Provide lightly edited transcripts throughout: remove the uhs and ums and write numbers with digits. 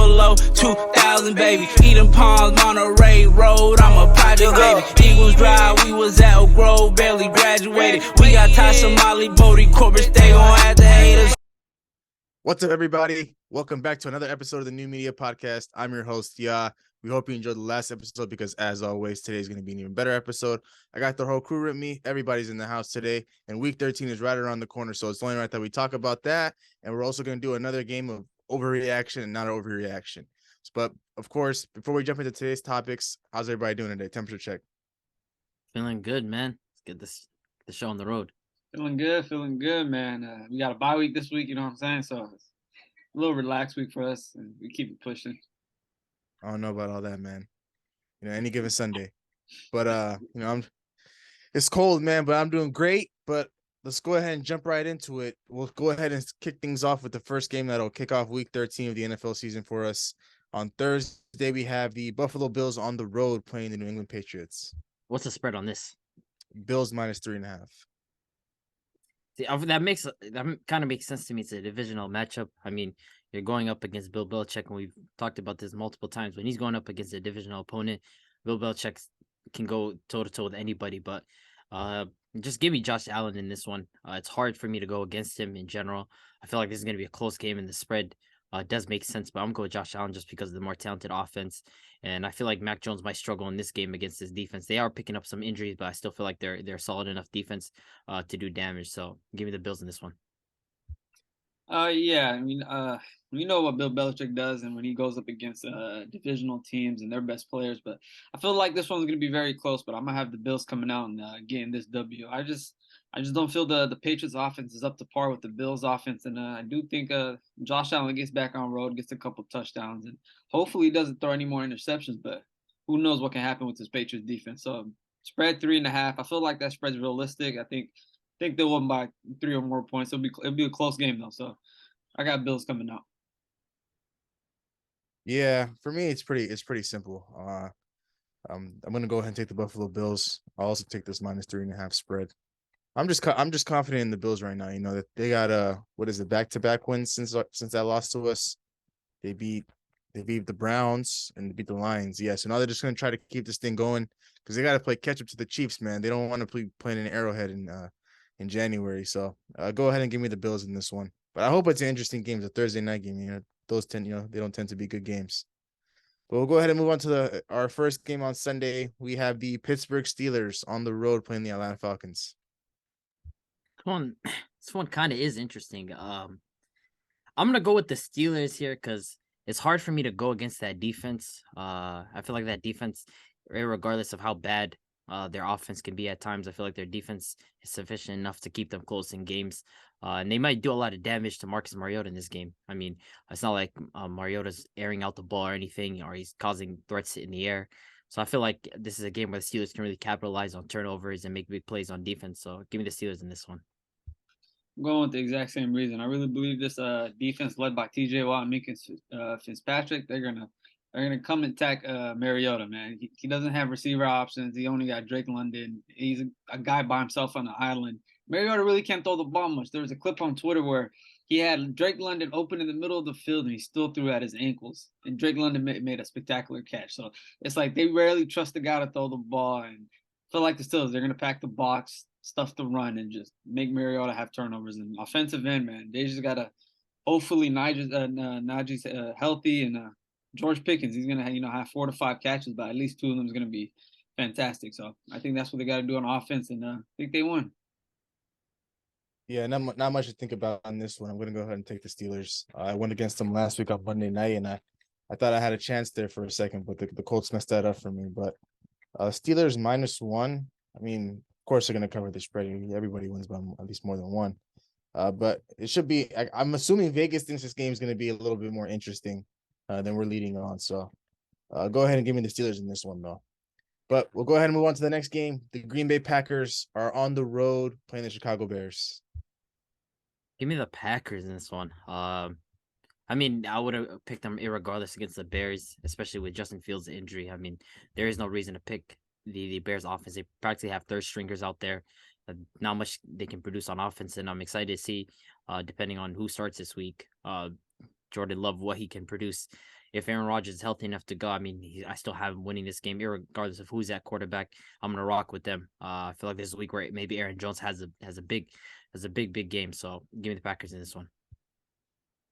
below 2,000, baby. Eden Palms, Monterey Road, I'm a project baby. Eagles Drive, we was at Oak Grove, barely graduated. We got Tasha, Molly, Bodie, Corbett, they gon' have to hate us. What's up, everybody? Welcome back to another episode of the New Media Podcast. I'm your host, Ya. We hope you enjoyed the last episode because, as always, today's going to be an even better episode. I got the whole crew with me. Everybody's in the house today, and Week 13 is right around the corner, so it's only right that we talk about that, and we're also going to do another game of overreaction and not overreaction. But, of course, before we jump into today's topics, how's everybody doing today? Temperature check. Feeling good, man. Let's get the show on the road. Feeling good, man. We got a bye week this week, you know what I'm saying? So it's a little relaxed week for us, and we keep it pushing. I don't know about all that, man. You know, any given Sunday. But, it's cold, man, but I'm doing great. But let's go ahead and jump right into it. We'll go ahead and kick things off with the first game that'll kick off Week 13 of the NFL season for us. On Thursday, we have the Buffalo Bills on the road playing the New England Patriots. What's the spread on this? Bills minus 3.5. See, that kind of makes sense to me. It's a divisional matchup. I mean, you're going up against Bill Belichick, and we've talked about this multiple times. When he's going up against a divisional opponent, Bill Belichick can go toe-to-toe with anybody. But just give me Josh Allen in this one. It's hard for me to go against him in general. I feel like this is going to be a close game, and the spread does make sense. But I'm going with Josh Allen just because of the more talented offense. And I feel like Mac Jones might struggle in this game against this defense. They are picking up some injuries, but I still feel like they're solid enough defense to do damage. So give me the Bills in this one. Yeah, I mean, we know what Bill Belichick does, and when he goes up against divisional teams and their best players. But I feel like this one's going to be very close. But I'm gonna have the Bills coming out and getting this W. I just don't feel the Patriots offense is up to par with the Bills offense, and I do think Josh Allen gets back on road, gets a couple touchdowns, and hopefully he doesn't throw any more interceptions. But who knows what can happen with this Patriots defense? So spread 3.5. I feel like that spread's realistic. I think they'll win by 3 or more points. It'll be a close game though. So I got Bills coming out. Yeah, for me, it's pretty simple. I'm gonna go ahead and take the Buffalo Bills. I'll also take this minus 3.5 spread. I'm just confident in the Bills right now. You know that they got back-to-back wins since that loss to us. They beat the Browns and they beat the Lions. Yeah, so now they're just gonna try to keep this thing going because they got to play catch up to the Chiefs, man. They don't want to play playing in Arrowhead in January. So go ahead and give me the Bills in this one. But I hope it's an interesting game. It's a Thursday night game. You know, they don't tend to be good games. But we'll go ahead and move on to our first game on Sunday. We have the Pittsburgh Steelers on the road playing the Atlanta Falcons. This one kind of is interesting. I'm gonna go with the Steelers here because it's hard for me to go against that defense. I feel like that defense, regardless of how bad their offense can be at times, I feel like their defense is sufficient enough to keep them close in games. And they might do a lot of damage to Marcus Mariota in this game. I mean, it's not like Mariota's airing out the ball or anything, or he's causing threats in the air. So I feel like this is a game where the Steelers can really capitalize on turnovers and make big plays on defense. So give me the Steelers in this one. I'm going with the exact same reason. I really believe this defense led by T.J. Watt and Minka Fitzpatrick, they're gonna come and attack Mariota, man. He doesn't have receiver options. He only got Drake London. He's a guy by himself on the island. Mariota really can't throw the ball much. There was a clip on Twitter where he had Drake London open in the middle of the field and he still threw at his ankles. And Drake London made a spectacular catch. So it's like they rarely trust the guy to throw the ball. And I feel like the Steelers, they're gonna pack the box, stuff the run, and just make Mariota have turnovers. And offensive end, man, they just gotta hopefully Najee's healthy and George Pickens, he's gonna have 4 to 5 catches, but at least 2 of them is gonna be fantastic. So I think that's what they got to do on offense, and I think they won. Yeah, not much to think about on this one. I'm gonna go ahead and take the Steelers. I went against them last week on Monday night, and I thought I had a chance there for a second, but the Colts messed that up for me. But Steelers -1. I mean, of course they're gonna cover the spread. Everybody wins by at least more than one. But it should be. I'm assuming Vegas thinks this game is gonna be a little bit more interesting than we're leading on. So go ahead and give me the Steelers in this one, though. But we'll go ahead and move on to the next game. The Green Bay Packers are on the road playing the Chicago Bears. Give me the Packers in this one. I mean, I would have picked them irregardless against the Bears, especially with Justin Fields' injury. I mean, there is no reason to pick the Bears offense. They practically have third stringers out there. Not much they can produce on offense, and I'm excited to see, depending on who starts this week, Jordan Love, what he can produce if Aaron Rodgers is healthy enough to go, I mean, I still have him winning this game, regardless of who's at quarterback. I'm gonna rock with them. I feel like this is a week where maybe Aaron Jones has a big game. So give me the Packers in this one.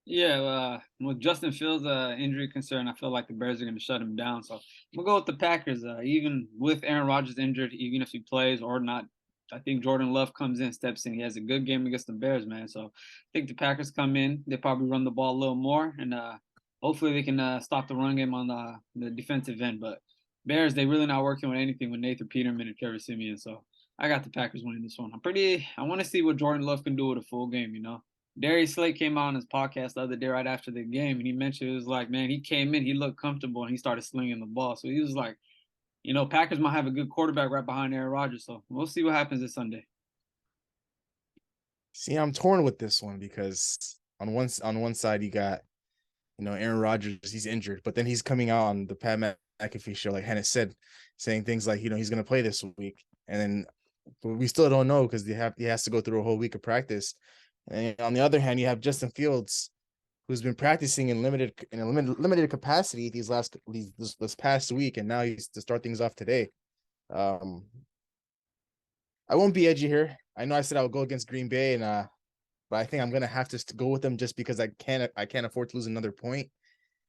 Yeah, with Justin Fields' injury concern, I feel like the Bears are going to shut him down. So I'm gonna go with the Packers. Even with Aaron Rodgers injured, even if he plays or not, I think Jordan Love comes in, steps in. He has a good game against the Bears, man. So I think the Packers come in. They probably run the ball a little more, and hopefully they can stop the run game on the defensive end. But Bears, they really not working with anything with Nathan Peterman and Trevor Siemian. So I got the Packers winning this one. I want to see what Jordan Love can do with a full game. Darius Slate came out on his podcast the other day right after the game, and he mentioned it was like, man, he came in, he looked comfortable, and he started slinging the ball. So he was like, Packers might have a good quarterback right behind Aaron Rodgers. So we'll see what happens this Sunday. See, I'm torn with this one because on one side you got, Aaron Rodgers, he's injured, but then he's coming out on the Pat McAfee show, like Hannah said, saying things like, he's going to play this week, and then we still don't know because he has to go through a whole week of practice. And on the other hand, you have Justin Fields, who's been practicing in a limited capacity this past week, and now he's to start things off today. I won't be edgy here. I know I said I would go against Green Bay, but I think I'm gonna have to go with them just because I can't afford to lose another point.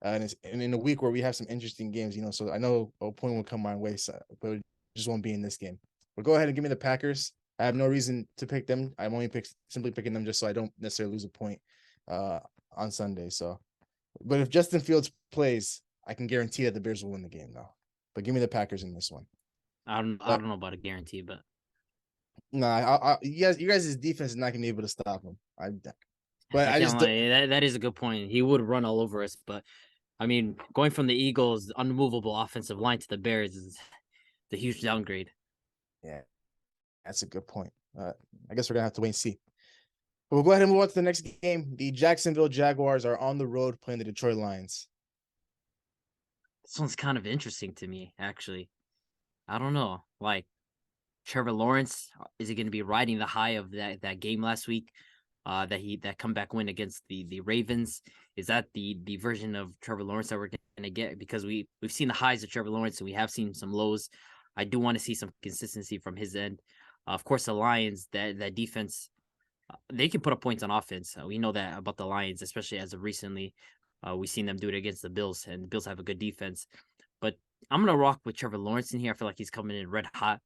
And in a week where we have some interesting games, so I know a point will come my way, but it just won't be in this game. But go ahead and give me the Packers. I have no reason to pick them. I'm only simply picking them just so I don't necessarily lose a point on Sunday. So, but if Justin Fields plays, I can guarantee that the Bears will win the game though. But give me the Packers in this one. I don't know about a guarantee, but you guys' defense is not gonna be able to stop him. That is a good point. He would run all over us, but I mean, going from the Eagles' unmovable offensive line to the Bears is the huge downgrade. Yeah. That's a good point. I guess we're gonna have to wait and see. But we'll go ahead and move on to the next game. The Jacksonville Jaguars are on the road playing the Detroit Lions. This one's kind of interesting to me, actually. I don't know. Like, Trevor Lawrence, is he going to be riding the high of that game last week? That comeback win against the Ravens? Is that the version of Trevor Lawrence that we're going to get? Because we've seen the highs of Trevor Lawrence and we have seen some lows. I do want to see some consistency from his end. Of course, the Lions, that defense, they can put up points on offense. We know that about the Lions, especially as of recently. We've seen them do it against the Bills, and the Bills have a good defense. But I'm gonna rock with Trevor Lawrence in here. I feel like he's coming in red hot,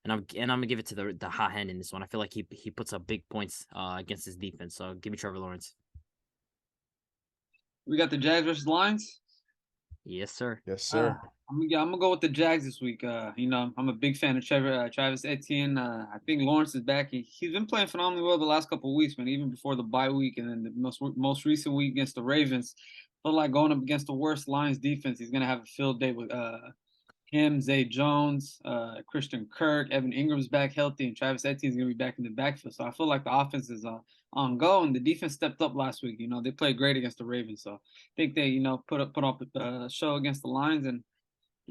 and I'm gonna give it to the hot hand in this one. I feel like he puts up big points against his defense. So give me Trevor Lawrence. We got the Jags versus Lions. Yes, sir. Yes, sir. I'm gonna go with the Jags this week. I'm a big fan of Travis Etienne. I think Lawrence is back. He's been playing phenomenally well the last couple of weeks, man. Even before the bye week, and then the most recent week against the Ravens. Felt like going up against the worst Lions defense, he's gonna have a field day with him, Zay Jones, Christian Kirk, Evan Ingram's back healthy, and Travis Etienne's gonna be back in the backfield. So I feel like the offense is on go, and the defense stepped up last week. They played great against the Ravens. So I think they put up a show against the Lions, and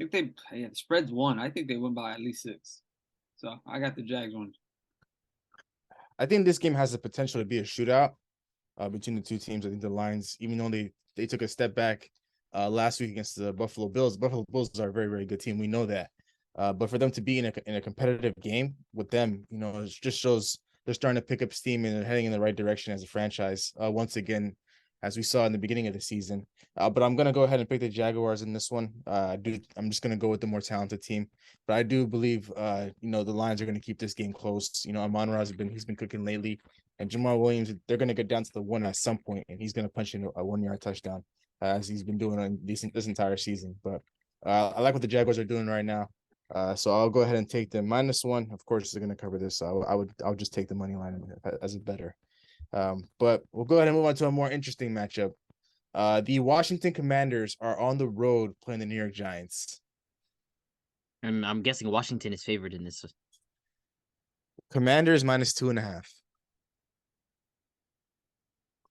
I think the spread's 1. I think they win by at least 6. So I got the Jags one. I think this game has the potential to be a shootout between the two teams. I think the Lions, even though they took a step back last week against the Buffalo Bills are a very, very good team. We know that. But for them to be in a competitive game with them, it just shows they're starting to pick up steam and they're heading in the right direction as a franchise. Once again, as we saw in the beginning of the season. But I'm going to go ahead and pick the Jaguars in this one. I'm just going to go with the more talented team. But I do believe, the Lions are going to keep this game close. Amon-Ra he's been cooking lately. And Jamal Williams, they're going to get down to the 1 at some point, and he's going to punch in a 1-yard touchdown as he's been doing on this entire season. But I like what the Jaguars are doing right now. So I'll go ahead and take them -1. Of course, they're going to cover this. So I'll just take the money line as a better. But we'll go ahead and move on to a more interesting matchup. The Washington Commanders are on the road playing the New York Giants. And I'm guessing Washington is favored in this. Commanders -2.5.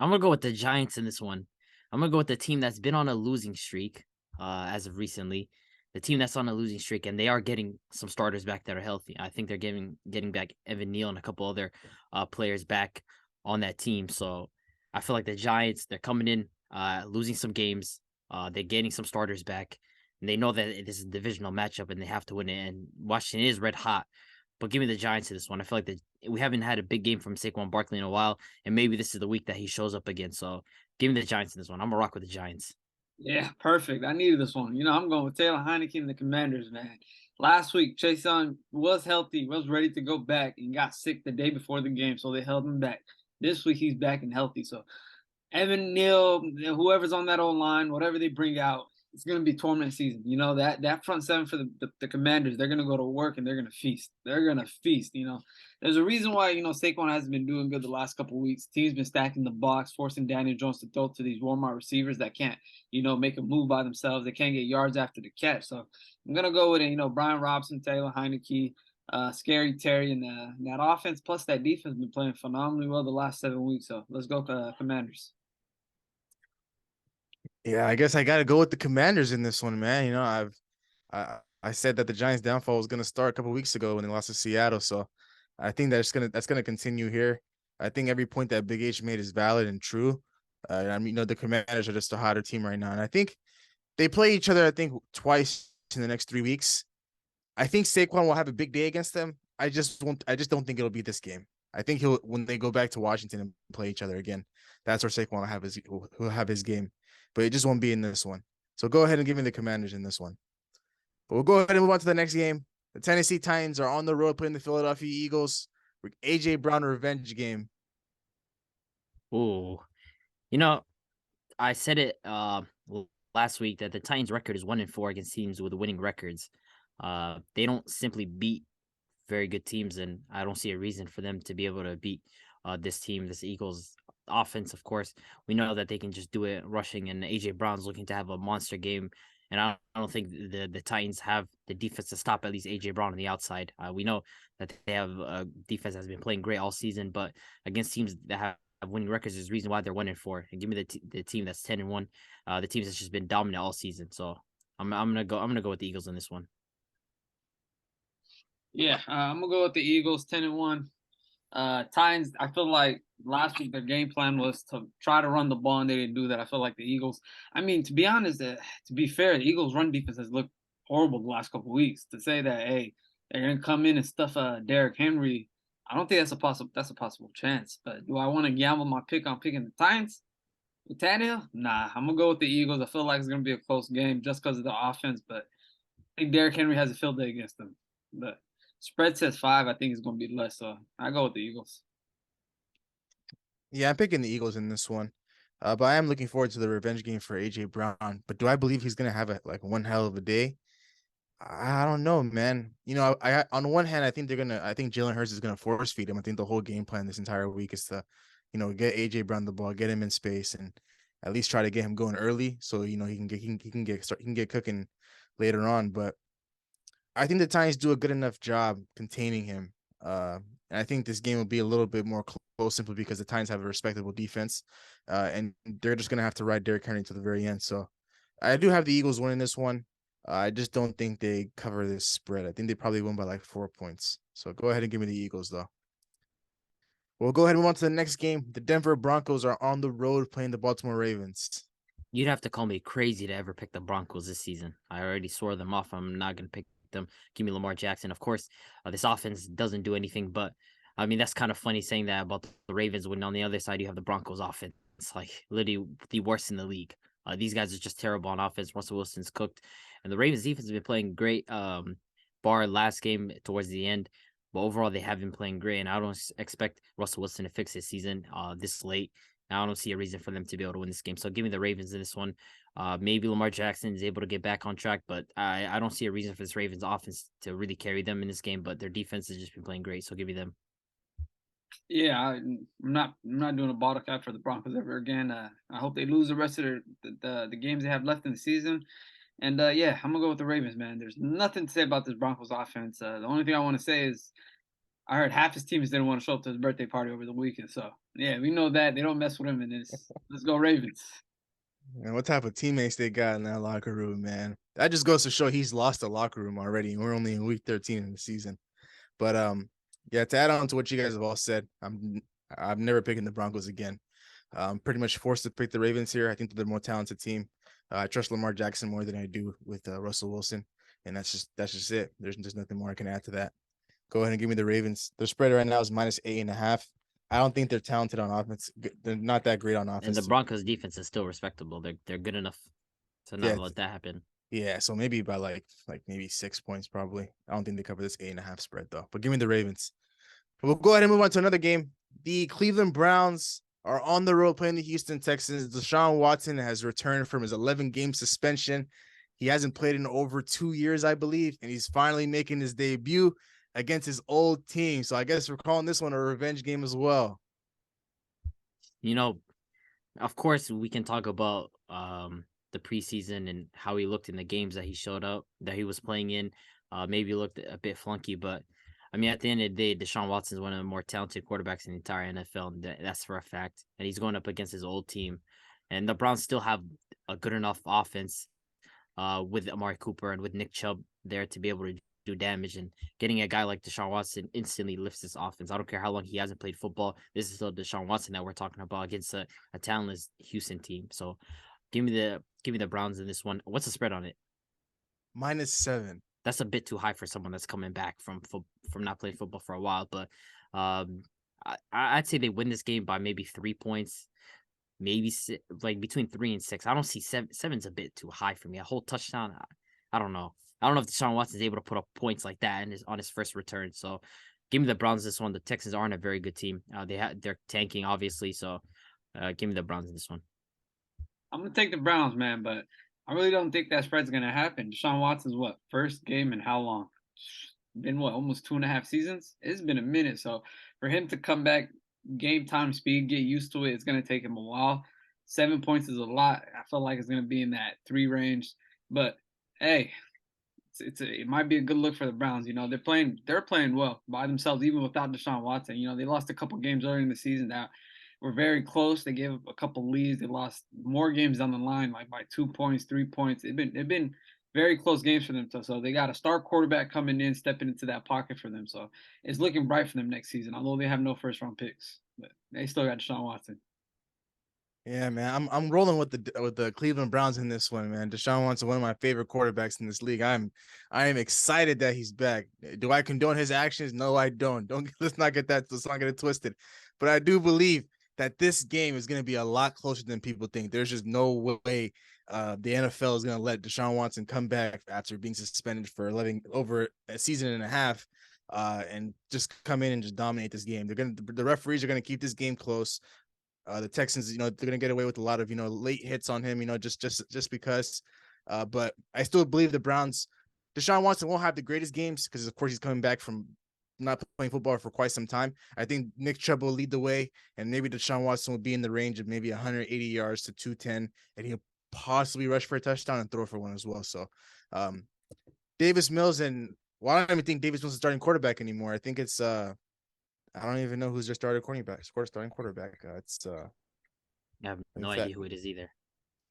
I'm gonna go with the Giants in this one. I'm gonna go with the team that's been on a losing streak as of recently. The team that's on a losing streak, and they are getting some starters back that are healthy. I think they're getting back Evan Neal and a couple other players back on that team. So I feel like the Giants, they're coming in, losing some games. They're getting some starters back, and they know that this is a divisional matchup and they have to win it. And Washington is red hot, but give me the Giants in this one. I feel like we haven't had a big game from Saquon Barkley in a while, and maybe this is the week that he shows up again. So give me the Giants in this one. I'm gonna rock with the Giants. Yeah, perfect. I needed this one. I'm going with Taylor Heineke and the Commanders, man. Last week, Chase Young was healthy, was ready to go back, and got sick the day before the game, so they held him back. This week, he's back and healthy. So Evan Neal, whoever's on that O-line, whatever they bring out, it's going to be tournament season. That front seven for the Commanders, they're going to go to work and they're going to feast. They're going to feast. There's a reason why, Saquon hasn't been doing good the last couple of weeks. Team's been stacking the box, forcing Daniel Jones to throw to these Walmart receivers that can't, make a move by themselves. They can't get yards after the catch. So I'm going to go with it. Brian Robinson, Taylor Heineke, Scary Terry, and that offense plus that defense been playing phenomenally well the last 7 weeks. So let's go Commanders. Yeah, I guess I got to go with the Commanders in this one, man. I said that the Giants' downfall was going to start a couple weeks ago when they lost to Seattle, so I think that's gonna continue here. I think every point that Big H made is valid and true. The Commanders are just a hotter team right now, and I think they play each other. I think twice in the next 3 weeks. I think Saquon will have a big day against them. I just don't think it'll be this game. I think when they go back to Washington and play each other again, that's where Saquon will have his game. But it just won't be in this one. So go ahead and give me the Commanders in this one. But we'll go ahead and move on to the next game. The Tennessee Titans are on the road playing the Philadelphia Eagles. A.J. Brown revenge game. Ooh, I said it last week that the Titans' record is 1-4 against teams with winning records. They don't simply beat very good teams, and I don't see a reason for them to be able to beat this team, this Eagles offense. Of course, we know that they can just do it rushing, and A.J. Brown's looking to have a monster game. And I don't think the Titans have the defense to stop at least A.J. Brown on the outside. We know that they have a defense that's been playing great all season, but against teams that have winning records is the reason why they're 1-4. And give me the team that's 10-1. The team that's just been dominant all season. So I'm gonna go with the Eagles in this one. Yeah, I'm gonna go with the Eagles 10-1. Titans, I feel like last week their game plan was to try to run the ball, and they didn't do that. I feel like the Eagles, to be honest, to be fair, the Eagles' run defense has looked horrible the last couple of weeks. To say that, hey, they're gonna come in and stuff Derrick Henry, I don't think that's a possible chance. But do I want to gamble my pick on picking the Titans with Tannehill? Nah, I'm gonna go with the Eagles. I feel like it's gonna be a close game just because of the offense, but I think Derrick Henry has a field day against them. But spread says 5. I think it's going to be less. So I go with the Eagles. Yeah, I'm picking the Eagles in this one. But I am looking forward to the revenge game for A.J. Brown. But do I believe he's going to have one hell of a day? I don't know, man. I on one hand, I think Jalen Hurts is going to force feed him. I think the whole game plan this entire week is to, get A.J. Brown the ball, get him in space, and at least try to get him going early so he can get cooking later on. But I think the Titans do a good enough job containing him. And I think this game will be a little bit more close simply because the Titans have a respectable defense. And they're just going to have to ride Derrick Henry to the very end. So I do have the Eagles winning this one. I just don't think they cover this spread. I think they probably win by 4 points. So go ahead and give me the Eagles, though. We'll go ahead and move on to the next game. The Denver Broncos are on the road playing the Baltimore Ravens. You'd have to call me crazy to ever pick the Broncos this season. I already swore them off. I'm not going to pick them. Give me Lamar Jackson. Of course, this offense doesn't do anything, but that's kind of funny saying that about the Ravens when on the other side you have the Broncos offense. It's literally the worst in the league. These guys are just terrible on offense. Russell Wilson's cooked, and the Ravens defense has been playing great. Bar last game towards the end, but overall they have been playing great, and I don't expect Russell Wilson to fix his season this late. I don't see a reason for them to be able to win this game. So give me the Ravens in this one. Maybe Lamar Jackson is able to get back on track, but I don't see a reason for this Ravens offense to really carry them in this game. But their defense has just been playing great, so give me them. Yeah, I'm not doing a bottle cap for the Broncos ever again. I hope they lose the rest of the games they have left in the season. And yeah, I'm gonna go with the Ravens, man. There's nothing to say about this Broncos offense. The only thing I want to say is I heard half his teams didn't want to show up to his birthday party over the weekend. So yeah, we know that they don't mess with him in this. Let's go Ravens. And what type of teammates they got in that locker room, man. That just goes to show he's lost the locker room already. And we're only in week 13 in the season. But yeah, to add on to what you guys have all said, I'm never picking the Broncos again. I'm pretty much forced to pick the Ravens here. I think they're the more talented team. I trust Lamar Jackson more than I do with Russell Wilson, and that's just it. There's nothing more I can add to that. Go ahead and give me the Ravens. Their spread right now is -8.5. I don't think they're talented on offense. They're not that great on And offense. the Broncos defense is still respectable. They're good enough to not Yeah, let that happen. yeah. So maybe by like maybe 6 points probably. I don't think they cover this 8.5 spread though. But give me the Ravens. We'll go ahead and move on to another game. The Cleveland Browns are on the road playing the Houston Texans. Deshaun Watson has returned from his 11-game suspension. He hasn't played in over 2 years, I believe, and he's finally making his debut against his old team. So I guess we're calling this one a revenge game as well. You know, of course, we can talk about the preseason and how he looked in the games that he showed up, that he was playing in. Maybe looked a bit flunky, but I mean, at the end of the day, Deshaun Watson is one of the more talented quarterbacks in the entire NFL, and that's for a fact. And he's going up against his old team, and the Browns still have a good enough offense with Amari Cooper and with Nick Chubb there to be able to do damage. And getting a guy like Deshaun Watson instantly lifts this offense. I don't care how long he hasn't played football. This is still Deshaun Watson that we're talking about against a talentless Houston team. So give me the Browns in this one. What's the spread on it? -7. That's a bit too high for someone that's coming back from not playing football for a while. But I'd say they win this game by maybe 3 points, maybe like between 3 and 6. I don't see seven's a bit too high for me. A whole touchdown, I don't know. I don't know if Deshaun Watson is able to put up points like that on his first return. So give me the Browns this one. The Texans aren't a very good team. They're tanking obviously. So give me the Browns in this one. I'm gonna take the Browns, man, but I really don't think that spread's gonna happen. Deshaun Watson's first game in how long? Been almost 2.5 seasons? It's been a minute. So for him to come back, game time speed, get used to it, it's gonna take him a while. 7 points is a lot. I feel like it's gonna be in that 3 range. But hey, it might be a good look for the Browns. You know, they're playing well by themselves, even without Deshaun Watson. You know, they lost a couple games earlier in the season that were very close. They gave up a couple leads. They lost more games down the line, like by 2 points, 3 points. They've been very close games for them. So they got a star quarterback coming in, stepping into that pocket for them. So it's looking bright for them next season, although they have no first round picks. But they still got Deshaun Watson. Yeah, man, I'm rolling with the Cleveland Browns in this one, man. Deshaun Watson, one of my favorite quarterbacks in this league. I am excited that he's back. Do I condone his actions? No, I don't. Let's not get it twisted. But I do believe that this game is going to be a lot closer than people think. There's just no way the NFL is going to let Deshaun Watson come back after being suspended for over a season and a half, and just come in and just dominate this game. The referees are going to keep this game close. The Texans, you know, they're gonna get away with a lot of, you know, late hits on him, you know, just because. But I still believe the Browns, Deshaun Watson won't have the greatest games because, of course, he's coming back from not playing football for quite some time. I think Nick Chubb will lead the way, and maybe Deshaun Watson will be in the range of maybe 180 yards to 210, and he'll possibly rush for a touchdown and throw for one as well. So, Davis Mills, and well, I don't even think Davis Mills is starting quarterback anymore. I think it's I don't even know who's their starting quarterback. It's I have no idea who it is either.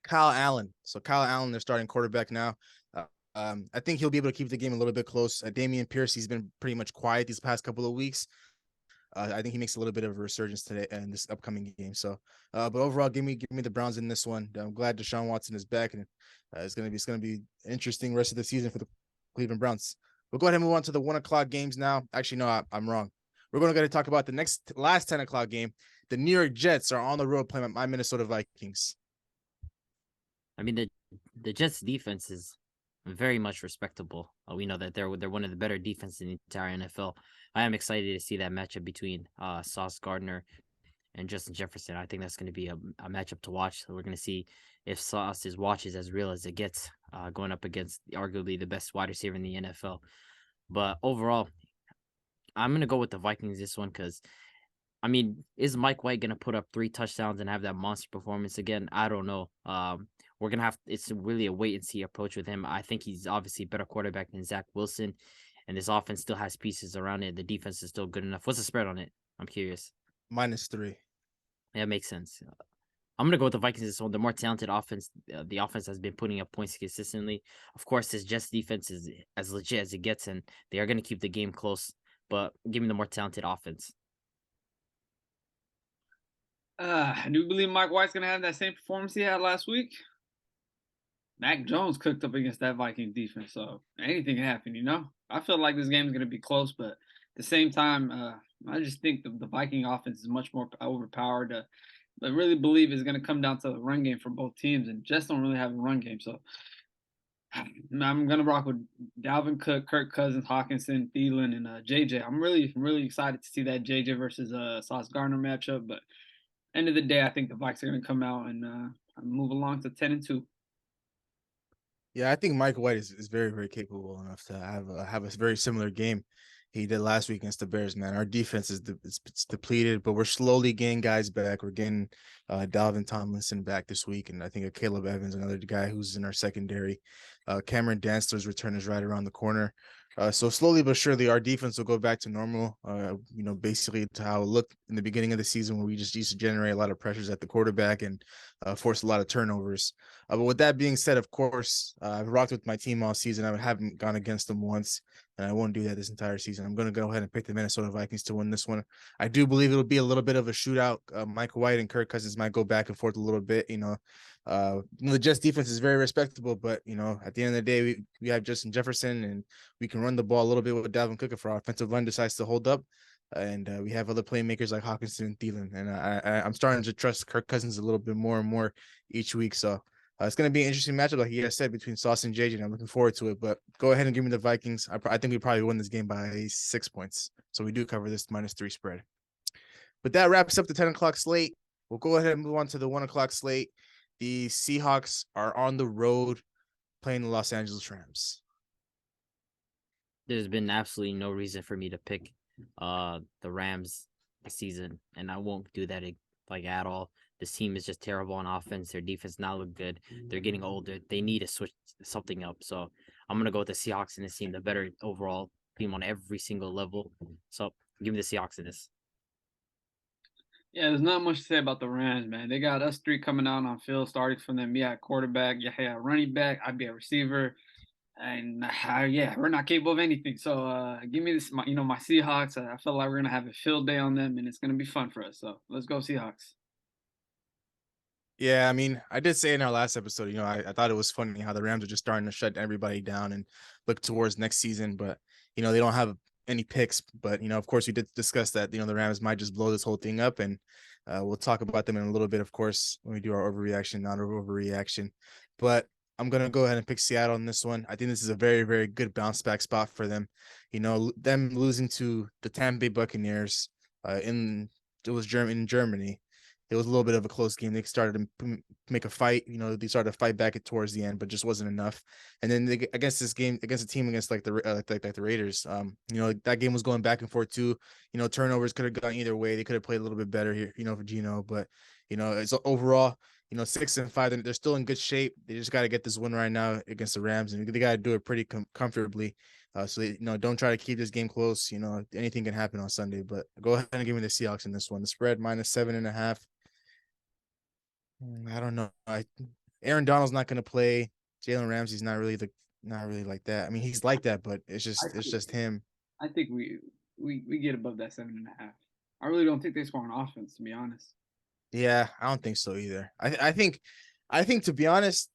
Kyle Allen. So Kyle Allen, they're starting quarterback now. I think he'll be able to keep the game a little bit close. Dameon Pierce, he's been pretty much quiet these past couple of weeks. I think he makes a little bit of a resurgence today in this upcoming game. So, but overall, give me the Browns in this one. I'm glad Deshaun Watson is back, and it's gonna be an interesting rest of the season for the Cleveland Browns. We'll go ahead and move on to the 1:00 games now. Actually, no, I'm wrong. We're going to talk about the last 10 o'clock game. The New York Jets are on the road playing my Minnesota Vikings. I mean, the Jets defense is very much respectable. We know that they're one of the better defenses in the entire NFL. I am excited to see that matchup between Sauce Gardner and Justin Jefferson. I think that's going to be a matchup to watch. So we're going to see if Sauce's watch is as real as it gets, going up against arguably the best wide receiver in the NFL. But overall, I'm going to go with the Vikings this one because, I mean, is Mike White going to put up 3 touchdowns and have that monster performance again? I don't know. We're going to it's really a wait and see approach with him. I think he's obviously a better quarterback than Zach Wilson, and this offense still has pieces around it. The defense is still good enough. What's the spread on it? I'm curious. -3. Yeah, makes sense. I'm going to go with the Vikings this one. The more talented offense, the offense has been putting up points consistently. Of course, this Jets defense is as legit as it gets, and they are going to keep the game close. But give me the more talented offense. I do believe Mike White's gonna have that same performance he had last week. Mac Jones cooked up against that Viking defense, so anything can happen, you know? I feel like this game is going to be close, but at the same time, I just think the Viking offense is much more overpowered. I really believe it's going to come down to the run game for both teams, and Jets don't really have a run game, so I'm going to rock with Dalvin Cook, Kirk Cousins, Hawkinson, Thielen, and JJ. I'm really excited to see that JJ versus Sauce Gardner matchup, but end of the day, I think the Vikes are going to come out and move along to 10-2. Yeah, I think Mike White is very, very capable enough to have a very similar game he did last week against the Bears. Man, our defense is it's depleted, but we're slowly getting guys back. We're getting Dalvin Tomlinson back this week, and I think Caleb Evans, another guy who's in our secondary. Cameron Dantzler's return is right around the corner. So slowly but surely, our defense will go back to normal. Basically to how it looked in the beginning of the season, where we just used to generate a lot of pressures at the quarterback and force a lot of turnovers. But with that being said, of course, I've rocked with my team all season. I haven't gone against them once, and I won't do that this entire season. I'm going to go ahead and pick the Minnesota Vikings to win this one. I do believe it'll be a little bit of a shootout. Mike White and Kirk Cousins might go back and forth a little bit. The Jets defense is very respectable, but at the end of the day, we have Justin Jefferson, and we can run the ball a little bit with Dalvin Cook if our offensive line decides to hold up. And we have other playmakers like Hawkinson and Thielen, and I'm starting to trust Kirk Cousins a little bit more and more each week. So it's going to be an interesting matchup, like you guys said, between Sauce and JJ, and I'm looking forward to it. But go ahead and give me the Vikings. I think we probably win this game by 6 points. So we do cover this -3 spread. But that wraps up the 10 o'clock slate. We'll go ahead and move on to the 1 o'clock slate. The Seahawks are on the road playing the Los Angeles Rams. There's been absolutely no reason for me to pick the Rams this season, and I won't do that at all. This team is just terrible on offense. Their defense not look good. They're getting older. They need to switch something up. So I'm gonna go with the Seahawks in this team, the better overall team on every single level. So give me the Seahawks in this. Yeah, there's not much to say about the Rams, man. They got us three coming out on field, starting from them. Yeah, quarterback, yeah, running back. I'd be a receiver, and we're not capable of anything. So give me this, my Seahawks. I feel like we're gonna have a field day on them, and it's gonna be fun for us. So let's go Seahawks. Yeah, I mean, I did say in our last episode, I thought it was funny how the Rams are just starting to shut everybody down and look towards next season, but they don't have any picks. But of course, we did discuss that the Rams might just blow this whole thing up, and we'll talk about them in a little bit, of course, when we do our overreaction, not overreaction. But I'm gonna go ahead and pick Seattle on this one. I think this is a very, very good bounce back spot for them. Them losing to the Tampa Bay Buccaneers in Germany. It was a little bit of a close game. They started to make a fight. They started to fight back towards the end, but just wasn't enough. And then against a team against like the Raiders, that game was going back and forth too. Turnovers could have gone either way. They could have played a little bit better here, for Gino. But it's overall, 6-5. They're still in good shape. They just got to get this win right now against the Rams, and they got to do it pretty comfortably. So they, don't try to keep this game close. Anything can happen on Sunday. But go ahead and give me the Seahawks in this one. The spread -7.5. I don't know. Aaron Donald's not going to play. Jalen Ramsey's not really like that. I mean, he's like that, but it's just him. I think we get above that 7.5. I really don't think they score on offense, to be honest. Yeah, I don't think so either. I think to be honest,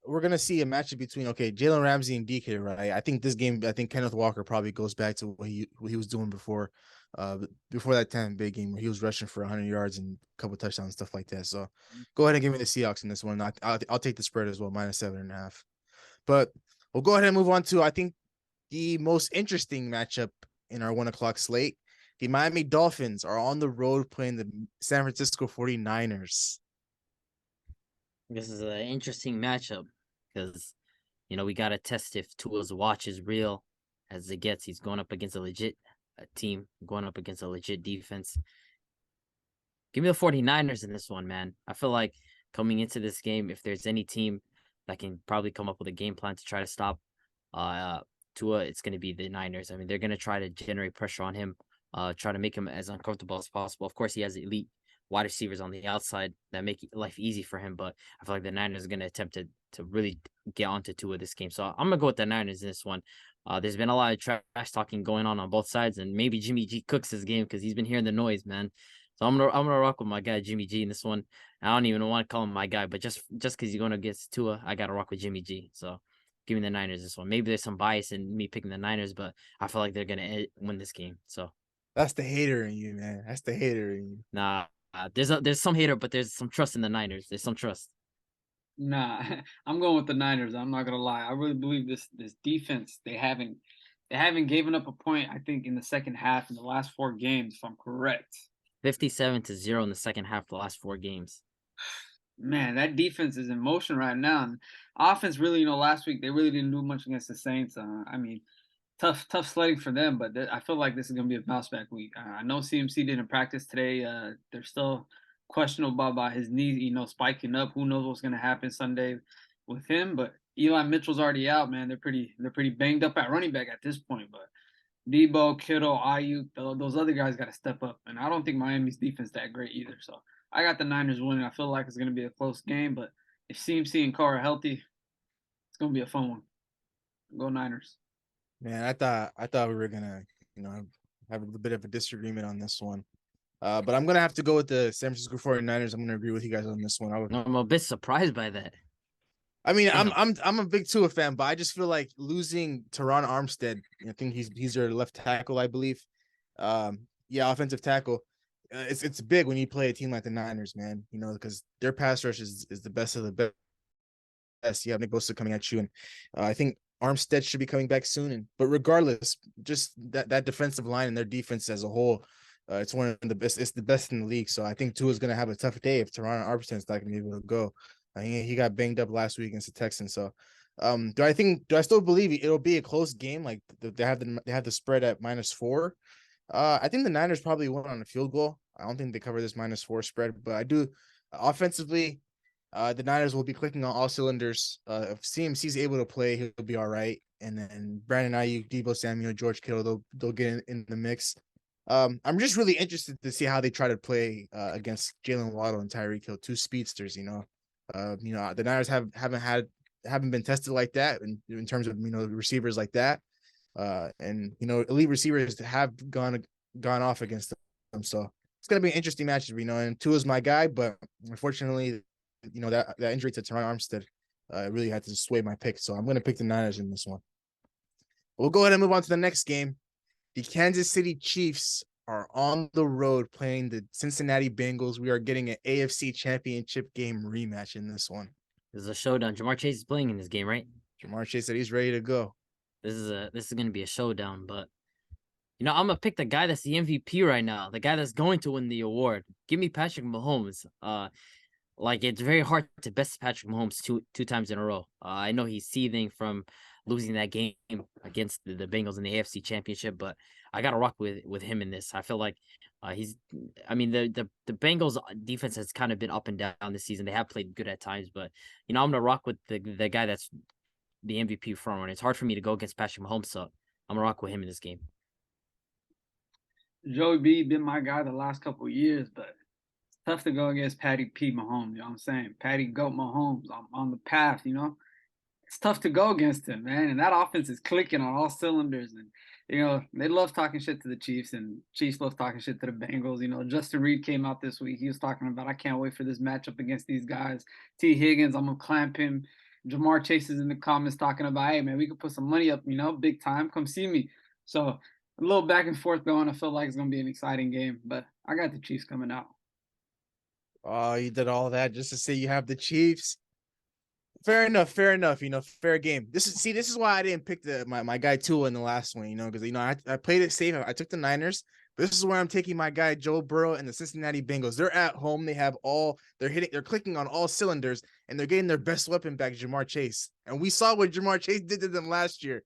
we're gonna see a matchup between Jalen Ramsey and DK, right? I think this game, Kenneth Walker probably goes back to what he was doing before that Tampa Bay game where he was rushing for 100 yards and a couple touchdowns, stuff like that. So go ahead and give me the Seahawks in this one. I'll take the spread as well, -7.5. But we'll go ahead and move on to, I think, the most interesting matchup in our 1 o'clock slate. The Miami Dolphins are on the road playing the San Francisco 49ers. This is an interesting matchup because, we got to test if Tua's watch is real as it gets. He's going up against a legit team, going up against a legit defense. Give me the 49ers in this one, man. I feel like coming into this game, if there's any team that can probably come up with a game plan to try to stop Tua, it's going to be the Niners. I mean, they're going to try to generate pressure on him, try to make him as uncomfortable as possible. Of course, he has elite wide receivers on the outside that make life easy for him, but I feel like the Niners are going to attempt to really get onto Tua this game. So I'm going to go with the Niners in this one. There's been a lot of trash talking going on both sides, and maybe Jimmy G cooks this game because he's been hearing the noise, man. So I'm gonna rock with my guy Jimmy G in this one. I don't even want to call him my guy, but just because you're going against Tua, I gotta rock with Jimmy G. So give me the Niners this one. Maybe there's some bias in me picking the Niners, but I feel like they're gonna win this game. So That's the hater in you, man. That's the hater in you. nah, there's some hater, but there's some trust in the Niners. There's some trust. Nah, I'm going with the Niners. I'm not gonna lie. I really believe this defense. They haven't given up a point. I think in the second half in the last 4 games, if I'm correct. 57-0 in the second half, the last 4 games. Man, that defense is in motion right now. And offense, really, last week they really didn't do much against the Saints. I mean, tough sledding for them. But I feel like this is gonna be a bounce back week. I know CMC didn't practice today. They're still questionable about his knee, spiking up. Who knows what's gonna happen Sunday with him? But Eli Mitchell's already out, man. They're pretty banged up at running back at this point. But Debo, Kittle, Ayuk, those other guys got to step up. And I don't think Miami's defense that great either. So I got the Niners winning. I feel like it's going to be a close game, but if CMC and Carr are healthy, it's going to be a fun one. Go Niners. Man, I thought we were gonna, have a bit of a disagreement on this one. But I'm gonna have to go with the San Francisco 49ers. I'm gonna agree with you guys on this one. I'm a bit surprised by that. I mean, Damn. I'm a big Tua fan, but I just feel like losing Teron Armstead. I think he's their left tackle, I believe. Yeah, offensive tackle. It's big when you play a team like the Niners, man. Because their pass rush is the best of the best. You have Nick Bosa coming at you, and I think Armstead should be coming back soon. But regardless, just that defensive line and their defense as a whole, it's one of the best. It's the best in the league. So I think Tua is going to have a tough day if Teron Armstead's not going to be able to go. He got banged up last week against the Texans. So, do I still believe it'll be a close game? Like they have the spread at -4. I think the Niners probably won on a field goal. I don't think they cover this -4 spread, but I do offensively. The Niners will be clicking on all cylinders. If CMC's able to play, he'll be all right. And then Brandon Ayuk, Debo Samuel, George Kittle, they'll get in the mix. I'm just really interested to see how they try to play against Jalen Waddle and Tyreek Hill, two speedsters. The Niners haven't been tested like that in terms of receivers like that, and elite receivers have gone off against them. So it's gonna be an interesting match, And Tua's my guy, but unfortunately, that injury to Teron Armstead really had to sway my pick. So I'm gonna pick the Niners in this one. We'll go ahead and move on to the next game. The Kansas City Chiefs are on the road playing the Cincinnati Bengals. We are getting an AFC Championship game rematch in this one. This is a showdown. Jamar Chase is playing in this game, right? Jamar Chase said he's ready to go. This is gonna be a showdown, but I'm gonna pick the guy that's the MVP right now, the guy that's going to win the award. Give me Patrick Mahomes. It's very hard to best Patrick Mahomes two times in a row. I know he's seething from losing that game against the Bengals in the AFC Championship, but I gotta rock with him in this. I feel like the Bengals defense has kind of been up and down this season. They have played good at times, but I'm gonna rock with the guy that's the MVP frontrunner. It's hard for me to go against Patrick Mahomes, so I'm gonna rock with him in this game. Joey B been my guy the last couple of years, but it's tough to go against Patty P. Mahomes. You know what I'm saying? Patty Goat Mahomes on the path. It's tough to go against him, man. And that offense is clicking on all cylinders. And, they love talking shit to the Chiefs, and Chiefs love talking shit to the Bengals. Justin Reed came out this week. He was talking about, I can't wait for this matchup against these guys. T. Higgins, I'm going to clamp him. Jamar Chase is in the comments talking about, hey, man, we could put some money up, big time. Come see me. So a little back and forth going. I feel like it's going to be an exciting game, but I got the Chiefs coming out. Oh, you did all that just to say you have the Chiefs. Fair enough. Fair game. This is why I didn't pick my guy Tua in the last one, because I played it safe. I took the Niners. This is where I'm taking my guy Joe Burrow and the Cincinnati Bengals. They're at home. They're clicking on all cylinders, and they're getting their best weapon back, Jamar Chase. And we saw what Jamar Chase did to them last year.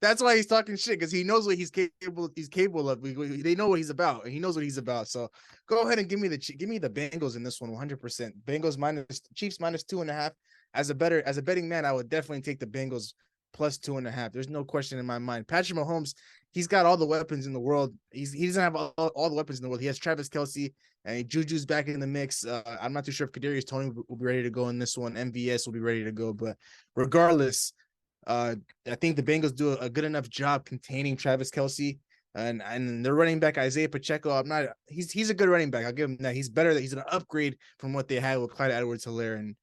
That's why he's talking shit, because he knows what he's capable of. They know what he's about, and he knows what he's about. So go ahead and give me the Bengals in this one, 100%. Bengals Chiefs -2.5. As a betting man, I would definitely take the Bengals +2.5. There's no question in my mind. Patrick Mahomes, he's got all the weapons in the world. He doesn't have all the weapons in the world. He has Travis Kelce, and Juju's back in the mix. I'm not too sure if Kadarius Toney will be ready to go in this one. MVS will be ready to go. But regardless, I think the Bengals do a good enough job containing Travis Kelce And their running back Isaiah Pacheco, he's a good running back. I'll give him that. He's better. He's an upgrade from what they had with Clyde Edwards-Helaire and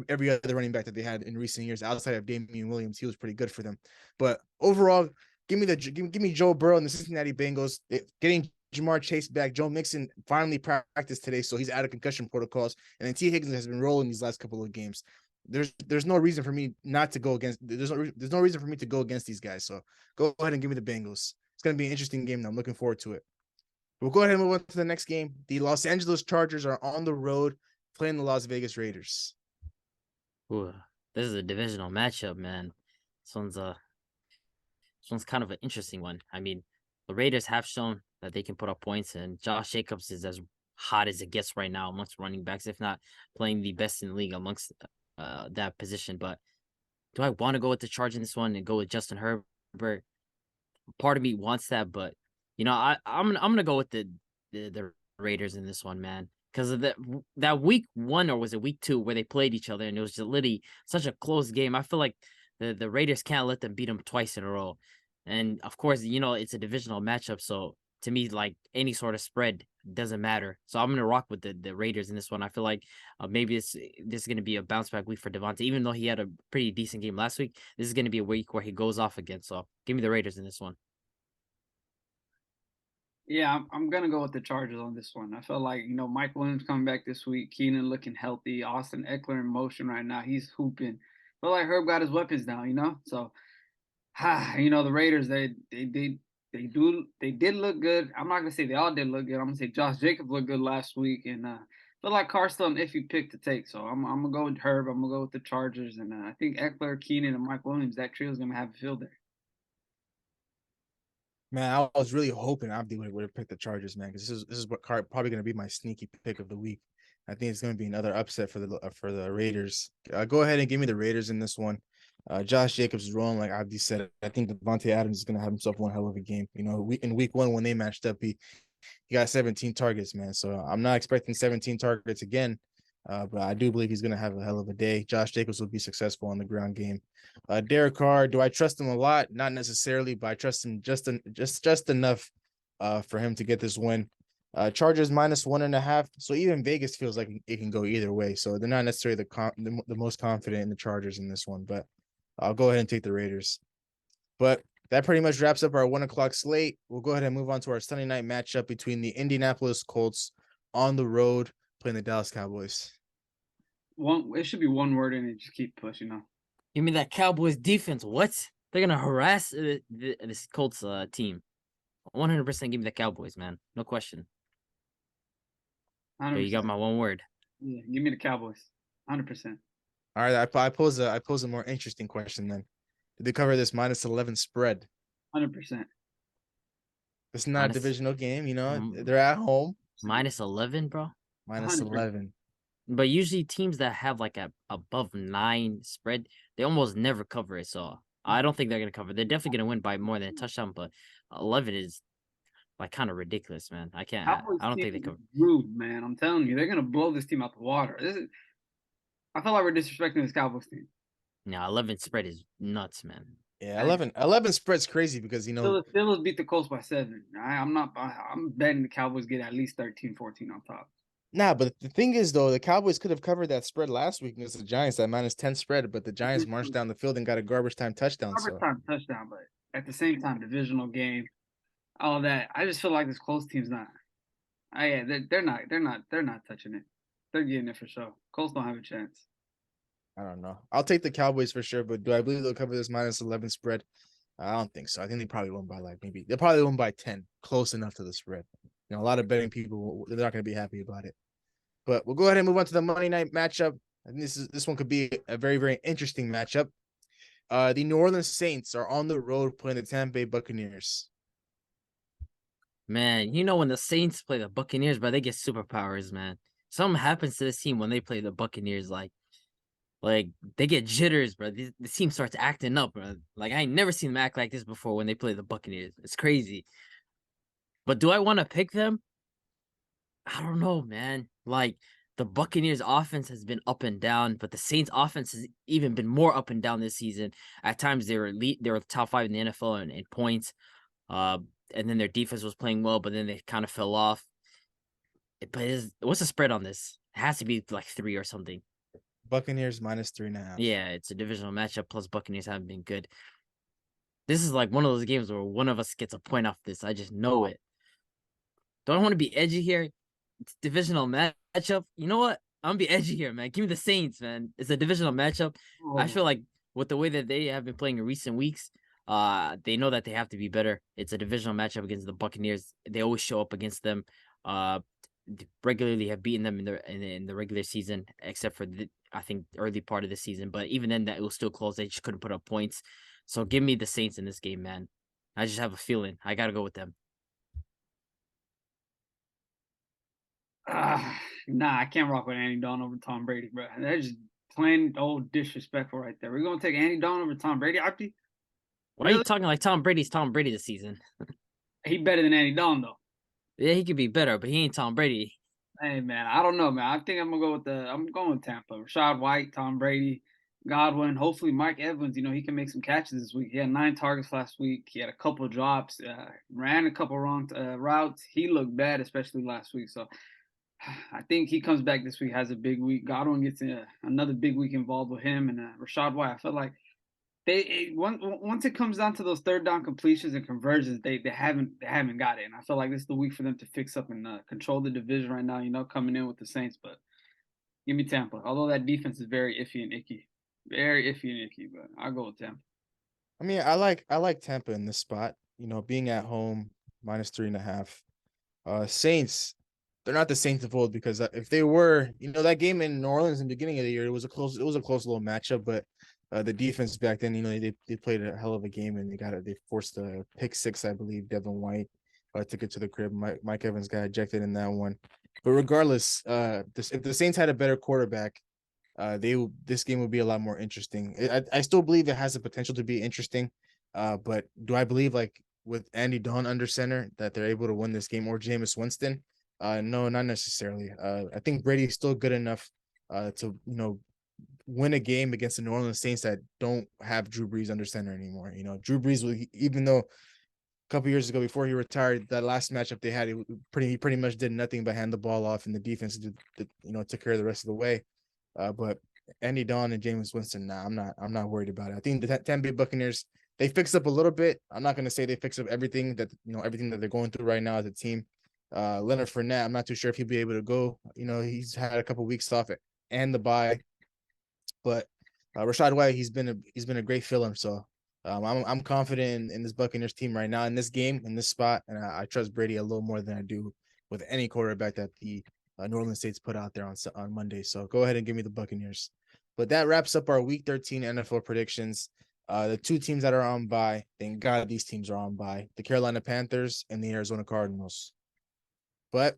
every other running back that they had in recent years outside of Damian Williams. He was pretty good for them. But overall, give me Joe Burrow and the Cincinnati Bengals. Getting Jamar Chase back. Joe Mixon finally practiced today, so he's out of concussion protocols. And then T. Higgins has been rolling these last couple of games. There's no reason for me not to go against. There's no reason for me to go against these guys. So go ahead and give me the Bengals. It's going to be an interesting game. I'm looking forward to it. We'll go ahead and move on to the next game. The Los Angeles Chargers are on the road playing the Las Vegas Raiders. Ooh, this is a divisional matchup, man. This one's kind of an interesting one. I mean, the Raiders have shown that they can put up points, and Josh Jacobs is as hot as it gets right now amongst running backs, if not playing the best in the league amongst that position. But do I want to go with the Chargers in this one and go with Justin Herbert? Part of me wants that, but I'm gonna go with the Raiders in this one, man, because of that week 1 or was it week 2 where they played each other and it was just literally such a close game. I feel like the Raiders can't let them beat them twice in a row, and of course it's a divisional matchup, so to me, like, any sort of spread doesn't matter. So I'm gonna rock with the Raiders in this one. I feel like maybe this is gonna be a bounce back week for Devontae, even though he had a pretty decent game last week. This is gonna be a week where he goes off again. So give me the Raiders in this one. Yeah, I'm gonna go with the Chargers on this one. I feel like Mike Williams coming back this week, Keenan looking healthy, Austin Eckler in motion right now. He's hooping. I feel like Herb got his weapons now. So, the Raiders they did look good. I'm not gonna say they all did look good. I'm gonna say Josh Jacobs looked good last week, and feel like Carr's still an iffy pick to take. So I'm gonna go with Herb. I'm gonna go with the Chargers, and I think Eckler, Keenan, and Mike Williams, that trio is gonna have a field day. Man, I was really hoping Abdi would have picked the Chargers, man, because this is what probably going to be my sneaky pick of the week. I think it's going to be another upset for the Raiders. Go ahead and give me the Raiders in this one. Josh Jacobs is rolling, like Abdi said. I think Devontae Adams is going to have himself one hell of a game. In week 1 when they matched up, he got 17 targets, man. So I'm not expecting 17 targets again. But I do believe he's going to have a hell of a day. Josh Jacobs will be successful on the ground game. Derek Carr, do I trust him a lot? Not necessarily, but I trust him just enough for him to get this win. Chargers -1.5. So even Vegas feels like it can go either way. So they're not necessarily the most confident in the Chargers in this one, but I'll go ahead and take the Raiders. But that pretty much wraps up our 1 o'clock slate. We'll go ahead and move on to our Sunday night matchup between the Indianapolis Colts on the road playing the Dallas Cowboys. It should be one word and just keep pushing on. Give me that Cowboys defense. What? They're gonna harass this Colts team. 100% give me the Cowboys, man. No question. So you got my one word. Yeah, give me the Cowboys. 100%. All right, I pose a more interesting question then. Did they cover this -11 spread? 100%. It's not a divisional game, they're at home. -11, bro. -11. But usually teams that have like a above 9 spread, they almost never cover it. So I don't think they're gonna cover. They're definitely gonna win by more than a touchdown, but 11 is like kind of ridiculous, man. I don't think they cover. Rude, man. I'm telling you, they're gonna blow this team out the water. I feel like we're disrespecting this Cowboys team. No, 11 spread is nuts, man. Yeah, 11 spread's crazy because Steelers beat the Colts by 7. I'm betting the Cowboys get at least 13, 14 on top. Nah, but the thing is, though, the Cowboys could have covered that spread last week against the Giants, that -10 spread, but the Giants marched down the field and got a garbage time touchdown. Touchdown, but at the same time, divisional game, all that. I just feel like this Colts team's not. They're not touching it. They're getting it for sure. Colts don't have a chance. I don't know. I'll take the Cowboys for sure, but do I believe they'll cover this -11 spread? I don't think so. I think they probably won by they'll probably win by 10, close enough to the spread. A lot of betting people, they're not going to be happy about it. But we'll go ahead and move on to the Monday night matchup. And this one could be a very, very interesting matchup. The New Orleans Saints are on the road playing the Tampa Bay Buccaneers. Man, when the Saints play the Buccaneers, but they get superpowers, man. Something happens to this team when they play the Buccaneers, like they get jitters, bro. The team starts acting up, bro. Like I ain't never seen them act like this before when they play the Buccaneers. It's crazy. But do I want to pick them? I don't know, man. Like the Buccaneers offense has been up and down, but the Saints offense has even been more up and down this season. At times they were elite. They were top 5 in the NFL in points. and then their defense was playing well, but then they kind of fell off. But what's the spread on this? It has to be like 3 or something. Buccaneers -3.5. Yeah, it's a divisional matchup. Plus, Buccaneers haven't been good. This is like one of those games where one of us gets a point off this. I just know it. Don't want to be edgy here. It's divisional matchup. You know what? I'm gonna be edgy here, man. Give me the Saints, man. It's a divisional matchup. I Oh, feel like with the way that they have been playing in recent weeks, they know that they have to be better. It's a divisional matchup against the Buccaneers. They always show up against them. Regularly have beaten them in the regular season, except for I think early part of the season. But even then, that it was still close. They just couldn't put up points. So give me the Saints in this game, man. I just have a feeling. I gotta go with them. nah, I can't rock with Andy Dalton over Tom Brady, bro. That's just plain old disrespectful right there. We're gonna take Andy Dalton over Tom Brady. Why are you Really? talking like Tom Brady's Tom Brady this season? He better than Andy Dalton though. Yeah, he could be better, but he ain't Tom Brady. Hey man, I don't know, man. I think I'm going with Tampa. Rashad White, Tom Brady, Godwin. Hopefully Mike Evans, he can make some catches this week. He had 9 targets last week. He had a couple drops, ran a couple wrong routes. He looked bad, especially last week. So I think he comes back this week, has a big week. Godwin gets another big week involved with him and Rashad White. I feel like once it comes down to those third down completions and conversions, they haven't got it. And I feel like this is the week for them to fix up and control the division right now. Coming in with the Saints, but give me Tampa. Although that defense is very iffy and icky, but I'll go with Tampa. I mean, I like Tampa in this spot. Being at home -3.5. Saints, they're not the Saints of old, because if they were, that game in New Orleans in the beginning of the year, it was a close little matchup, but the defense back then, they played a hell of a game, and they forced a pick six, I believe. Devin White took it to the crib. Mike Evans got ejected in that one. But regardless, if the Saints had a better quarterback, this game would be a lot more interesting. I still believe it has the potential to be interesting, but do I believe, like with Andy Dalton under center, that they're able to win this game, or Jameis Winston? No, not necessarily. I think Brady is still good enough to win a game against the New Orleans Saints that don't have Drew Brees under center anymore. Drew Brees, even though a couple years ago before he retired, that last matchup they had, he pretty much did nothing but hand the ball off, and the defense took care of the rest of the way. But Andy Dalton and Jameis Winston, I'm not worried about it. I think the Tampa Bay Buccaneers, they fixed up a little bit. I'm not going to say they fix up everything that they're going through right now as a team. Leonard Fournette, I'm not too sure if he'll be able to go. He's had a couple weeks off and the bye. But Rashad White, he's been a great fill-in. So I'm confident in this Buccaneers team right now in this game, in this spot, and I trust Brady a little more than I do with any quarterback that the New Orleans Saints put out there on Monday. So go ahead and give me the Buccaneers. But that wraps up our Week 13 NFL predictions. The two teams that are on bye, thank God these teams are on bye: the Carolina Panthers and the Arizona Cardinals. But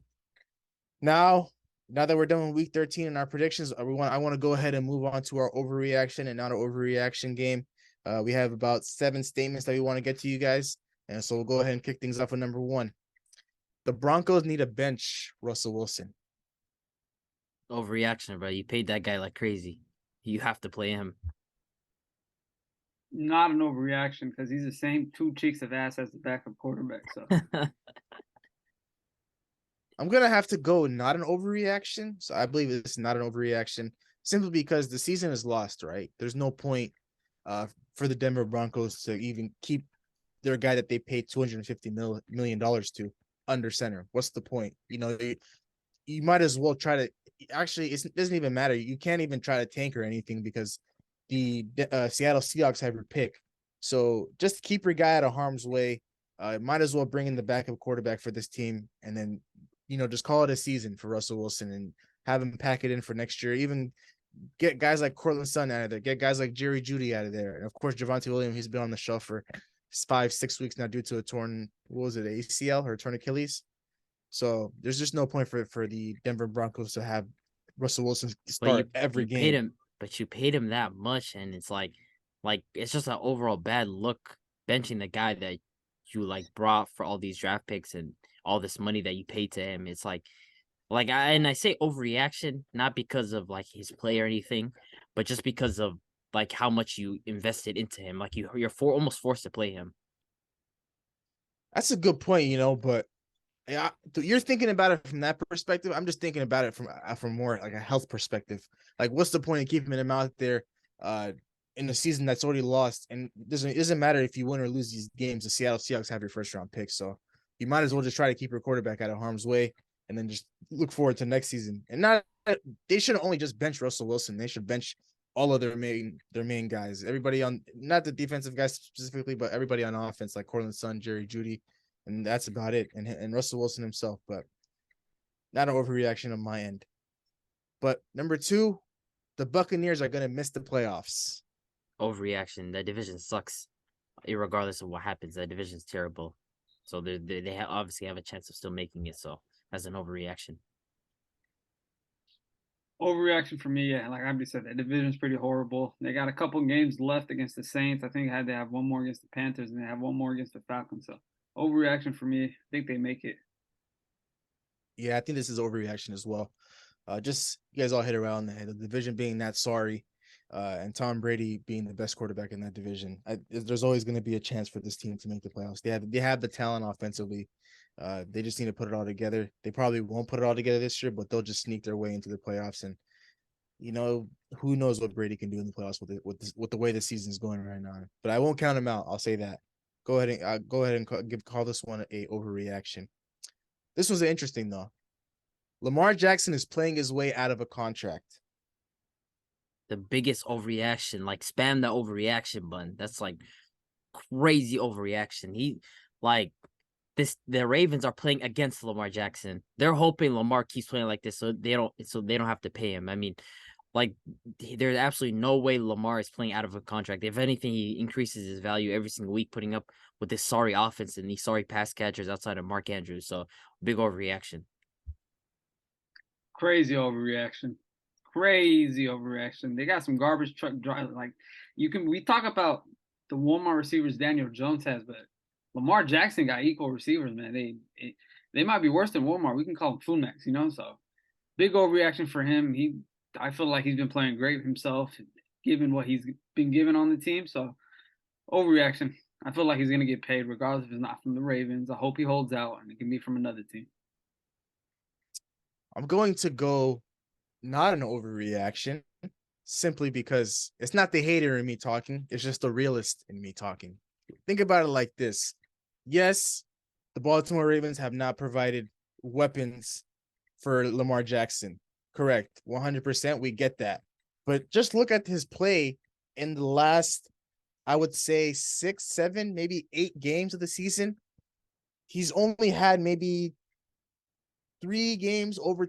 now that we're done with Week 13 and our predictions, I want to go ahead and move on to our overreaction and not an overreaction game. We have about 7 statements that we want to get to you guys, and so we'll go ahead and kick things off with number 1. The Broncos need a bench Russell Wilson. Overreaction, bro. You paid that guy like crazy. You have to play him. Not an overreaction, because he's the same 2 cheeks of ass as the backup quarterback. So I'm going to have to go not an overreaction. So I believe it's not an overreaction, simply because the season is lost, right? There's no point for the Denver Broncos to even keep their guy that they paid $250 million to under center. What's the point? You might as well try to – actually, it doesn't even matter. You can't even try to tank or anything, because the Seattle Seahawks have your pick. So just keep your guy out of harm's way. Might as well bring in the backup quarterback for this team, and then just call it a season for Russell Wilson and have him pack it in for next year. Even get guys like Cortland Sutton out of there. Get guys like Jerry Jeudy out of there. And, of course, Javonte Williams, he's been on the shelf for 5-6 weeks now due to a torn, ACL or torn Achilles. So there's just no point for the Denver Broncos to have Russell Wilson start every game. But you paid him that much, and it's like it's just an overall bad look benching the guy that you brought for all these draft picks and all this money that you paid to him. It's I say overreaction, not because of his play or anything, but just because of how much you invested into him. You're almost forced to play him. That's a good point, but yeah, you're thinking about it from that perspective. I'm just thinking about it from more like a health perspective. Like, what's the point of keeping him out there uh in a season that's already lost? And it doesn't matter if you win or lose these games. The Seattle Seahawks have your first round pick, so you might as well just try to keep your quarterback out of harm's way, and then just look forward to next season. And not they shouldn't only just bench Russell Wilson. They should bench all of their main guys. Everybody on, not the defensive guys specifically, but everybody on offense, like Cortland Sutton, Jerry Judy, and that's about it. And Russell Wilson himself, but not an overreaction on my end. But number two, the Buccaneers are going to miss the playoffs. Overreaction. That division sucks. Regardless of what happens, that division's terrible. So they obviously have a chance of still making it. So that's an overreaction. Overreaction for me, yeah. Like I said, the division's pretty horrible. They got a couple games left against the Saints. I think they have one more against the Panthers, and they have one more against the Falcons. So overreaction for me. I think they make it. Yeah, I think this is overreaction as well. Just you guys all hit around the head. The division being that sorry, and Tom Brady being the best quarterback in that division. There's always going to be a chance for this team to make the playoffs. They have the talent offensively. They just need to put it all together. They probably won't put it all together this year, but they'll just sneak their way into the playoffs. And who knows what Brady can do in the playoffs with the way the season's going right now. But I won't count him out. I'll say that. Go ahead and call this one a overreaction. This was interesting though. Lamar Jackson is playing his way out of a contract. The biggest overreaction, like spam the overreaction button. That's like crazy overreaction. The Ravens are playing against Lamar Jackson. They're hoping Lamar keeps playing like this so they don't have to pay him. I mean, like there's absolutely no way Lamar is playing out of a contract. If anything, he increases his value every single week, putting up with this sorry offense and these sorry pass catchers outside of Mark Andrews. So big overreaction. Crazy overreaction. Crazy overreaction. They got some garbage truck drive. Like we talk about the Walmart receivers Daniel Jones has, but Lamar Jackson got equal receivers, man. They might be worse than Walmart. We can call them Funex, So big overreaction for him. I feel like he's been playing great himself, given what he's been given on the team. So overreaction. I feel like he's gonna get paid regardless if it's not from the Ravens. I hope he holds out and it can be from another team. I'm going to go not an overreaction, simply because it's not the hater in me talking. It's just the realist in me talking. Think about it like this. Yes, the Baltimore Ravens have not provided weapons for Lamar Jackson. Correct. 100%. We get that. But just look at his play in the last, I would say 6, 7, maybe 8 games of the season. He's only had maybe 3 or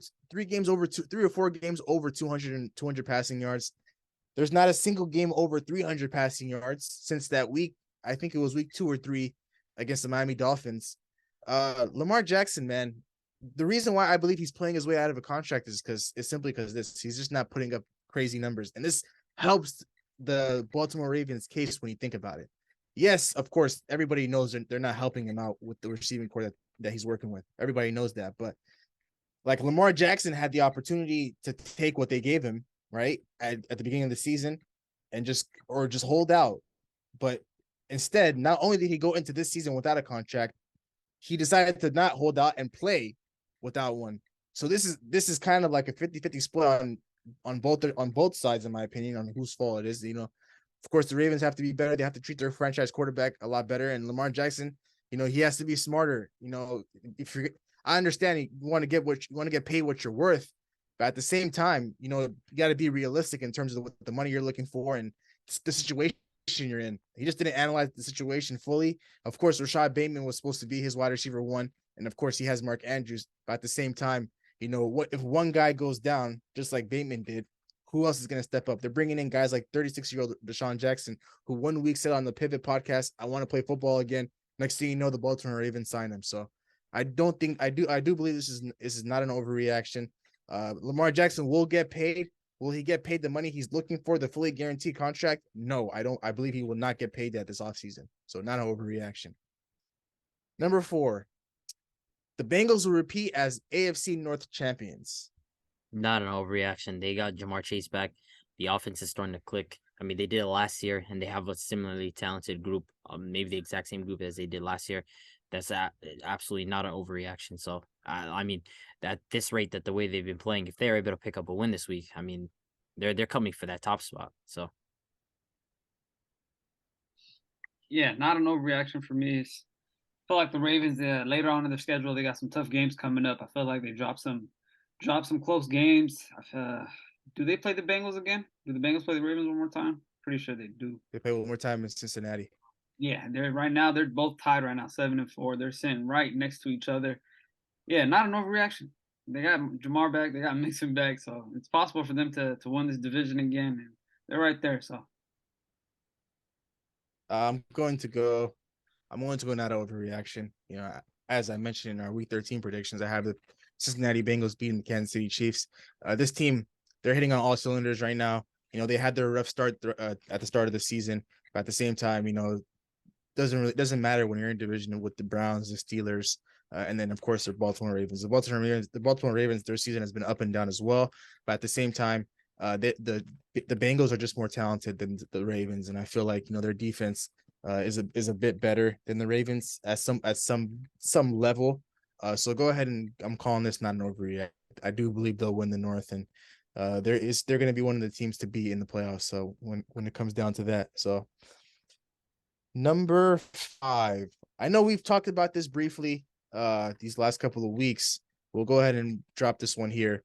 4 games over 200 passing yards. There's not a single game over 300 passing yards since that week. I think it was week 2 or 3 against the Miami Dolphins. Lamar Jackson, man, the reason why I believe he's playing his way out of a contract is simply because he's just not putting up crazy numbers. And this helps the Baltimore Ravens case when you think about it. Yes, of course, everybody knows they're not helping him out with the receiving core that he's working with. Everybody knows that. But like Lamar Jackson had the opportunity to take what they gave him, right, at the beginning of the season and just hold out. But instead, not only did he go into this season without a contract, he decided to not hold out and play without one. So this is kind of like a 50-50 split on both sides, in my opinion, on whose fault it is. Of course, the Ravens have to be better. They have to treat their franchise quarterback a lot better. And Lamar Jackson, he has to be smarter. I understand you want to get paid what you're worth, but at the same time, you got to be realistic in terms of the money you're looking for and the situation you're in. He just didn't analyze the situation fully. Of course, Rashad Bateman was supposed to be his wide receiver 1, and of course he has Mark Andrews. But at the same time, what if one guy goes down, just like Bateman did? Who else is going to step up? They're bringing in guys like 36-year-old Deshaun Jackson, who 1 week said on the Pivot podcast, "I want to play football again." Next thing you know, the Baltimore Ravens sign him. So I do believe this is not an overreaction. Lamar Jackson will get paid. Will he get paid the money he's looking for, the fully guaranteed contract? No, I don't. I believe he will not get paid that this offseason. So not an overreaction. Number 4, the Bengals will repeat as AFC North champions. Not an overreaction. They got Jamar Chase back. The offense is starting to click. I mean, they did it last year, and they have a similarly talented group, maybe the exact same group as they did last year. that's absolutely not an overreaction. So I mean, at this rate, that the way they've been playing, if they're able to pick up a win this week, I mean, they're coming for that top spot. So Yeah, not an overreaction for me. I feel like the Ravens later on in their schedule, they got some tough games coming up. I feel like they dropped some close games. Do they play the Bengals again? Do the Bengals play the Ravens one more time? Pretty sure they do. They play one more time in Cincinnati. Yeah, they're both tied right now, 7-4. They're sitting right next to each other. Yeah, not an overreaction. They got Jamar back, they got Mixon back, so it's possible for them to win this division again, and they're right there. So I'm going to go not overreaction. You know, as I mentioned in our Week 13 predictions, I have the Cincinnati Bengals beating the Kansas City Chiefs. This team, they're hitting on all cylinders right now. You know, they had their rough start at the start of the season, but at the same time, you know, doesn't matter when you're in division with the Browns, the Steelers, and then of course the Baltimore Ravens. The Baltimore Ravens, their season has been up and down as well, but at the same time, the Bengals are just more talented than the Ravens, and I feel like, you know, their defense is a bit better than the Ravens at some level. So go ahead, and I'm calling this not an overreact. I do believe they'll win the North, and they're going to be one of the teams to beat in the playoffs. So when it comes down to that, so number 5, I know we've talked about this briefly these last couple of weeks. We'll go ahead and drop this one here.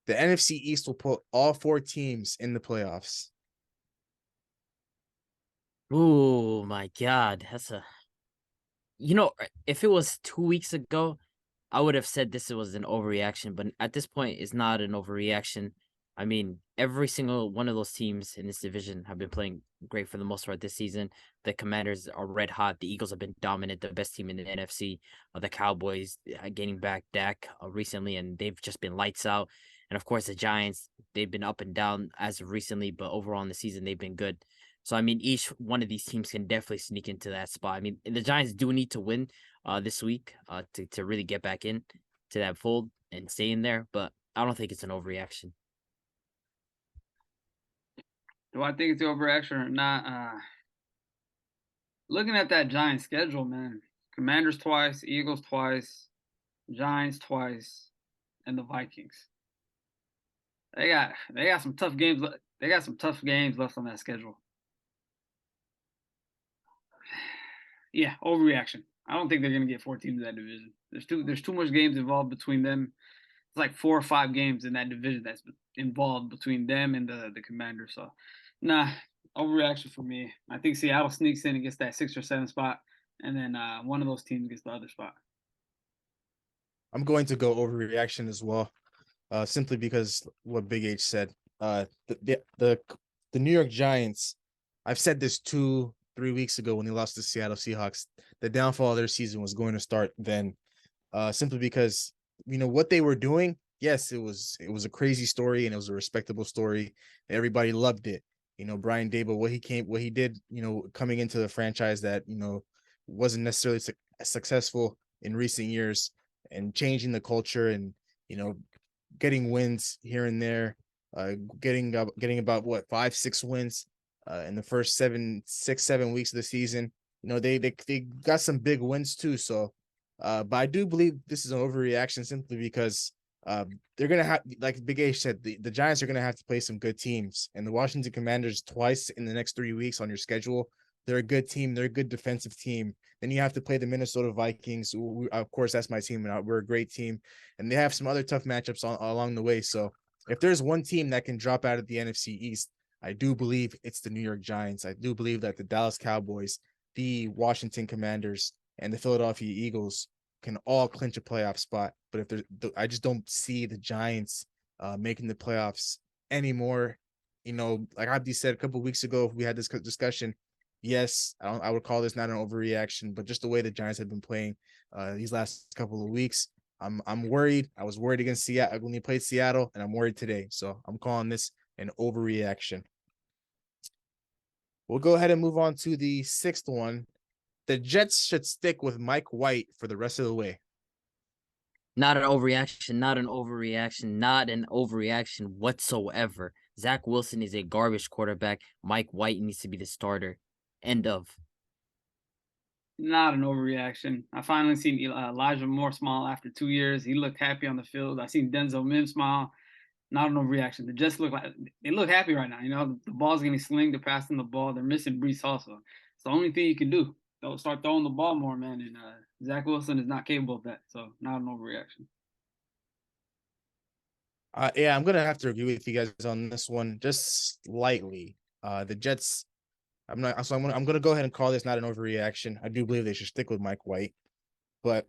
The NFC East will put all 4 teams in the playoffs. oh my God, if it was 2 weeks ago, I would have said this was an overreaction, but at this point, it's not an overreaction. I mean, every single one of those teams in this division have been playing great for the most part this season. The Commanders are red hot. The Eagles have been dominant, the best team in the NFC. The Cowboys getting back Dak recently, and they've just been lights out. And of course, the Giants, they've been up and down as of recently, but overall in the season, they've been good. So, I mean, each one of these teams can definitely sneak into that spot. I mean, the Giants do need to win this week to really get back in to that fold and stay in there, but I don't think it's an overreaction. do I think it's the overreaction or not? Looking at that Giants schedule, man, Commanders twice, Eagles twice, Giants twice, and the Vikings. They got some tough games. They got some tough games left on that schedule. Yeah, overreaction. I don't think they're gonna get 4 teams in that division. There's too much games involved between them. It's like 4 or 5 games in that division that's involved between them and the Commanders. So, nah, overreaction for me. I think Seattle sneaks in and gets that 6 or 7 spot, and then one of those teams gets the other spot. I'm going to go overreaction as well, simply because what Big H said. The New York Giants, I've said this 2-3 weeks ago when they lost to the Seattle Seahawks. The downfall of their season was going to start then, simply because, you know, what they were doing. Yes, it was a crazy story, and it was a respectable story. Everybody loved it. You know, Brian Daboll, what he did, you know, coming into the franchise that, you know, wasn't necessarily successful in recent years, and changing the culture, and, you know, getting wins here and there, getting about 5-6 wins in the first 7 weeks of the season. You know, they got some big wins too. So, but I do believe this is an overreaction, simply because they're gonna have, like Big A said, the Giants are gonna have to play some good teams, and the Washington Commanders twice in the next 3 weeks on your schedule. They're a good team. They're a good defensive team. Then you have to play the Minnesota Vikings. Of course, that's my team, and we're a great team. And they have some other tough matchups along the way. So if there's one team that can drop out of the NFC East, I do believe it's the New York Giants. I do believe that the Dallas Cowboys, the Washington Commanders, and the Philadelphia Eagles can all clinch a playoff spot. But I just don't see the Giants making the playoffs anymore. You know, like Abdi said a couple of weeks ago, we had this discussion. Yes, I would call this not an overreaction, but just the way the Giants have been playing these last couple of weeks, I'm worried. I was worried against Seattle when they played Seattle, and I'm worried today. So I'm calling this an overreaction. We'll go ahead and move on to the 6th one. The Jets should stick with Mike White for the rest of the way. Not an overreaction, not an overreaction, not an overreaction whatsoever. Zach Wilson is a garbage quarterback. Mike White needs to be the starter. End of. Not an overreaction. I finally seen Elijah Moore smile after 2 years. He looked happy on the field. I seen Denzel Mims smile. Not an overreaction. They just look like they look happy right now. You know, the ball's getting slinged. They're passing the ball. They're missing Brees also. It's the only thing you can do. They'll start throwing the ball more, man. And Zach Wilson is not capable of that. So not an overreaction. Yeah, I'm gonna have to agree with you guys on this one, just slightly. The Jets. I'm gonna go ahead and call this not an overreaction. I do believe they should stick with Mike White, but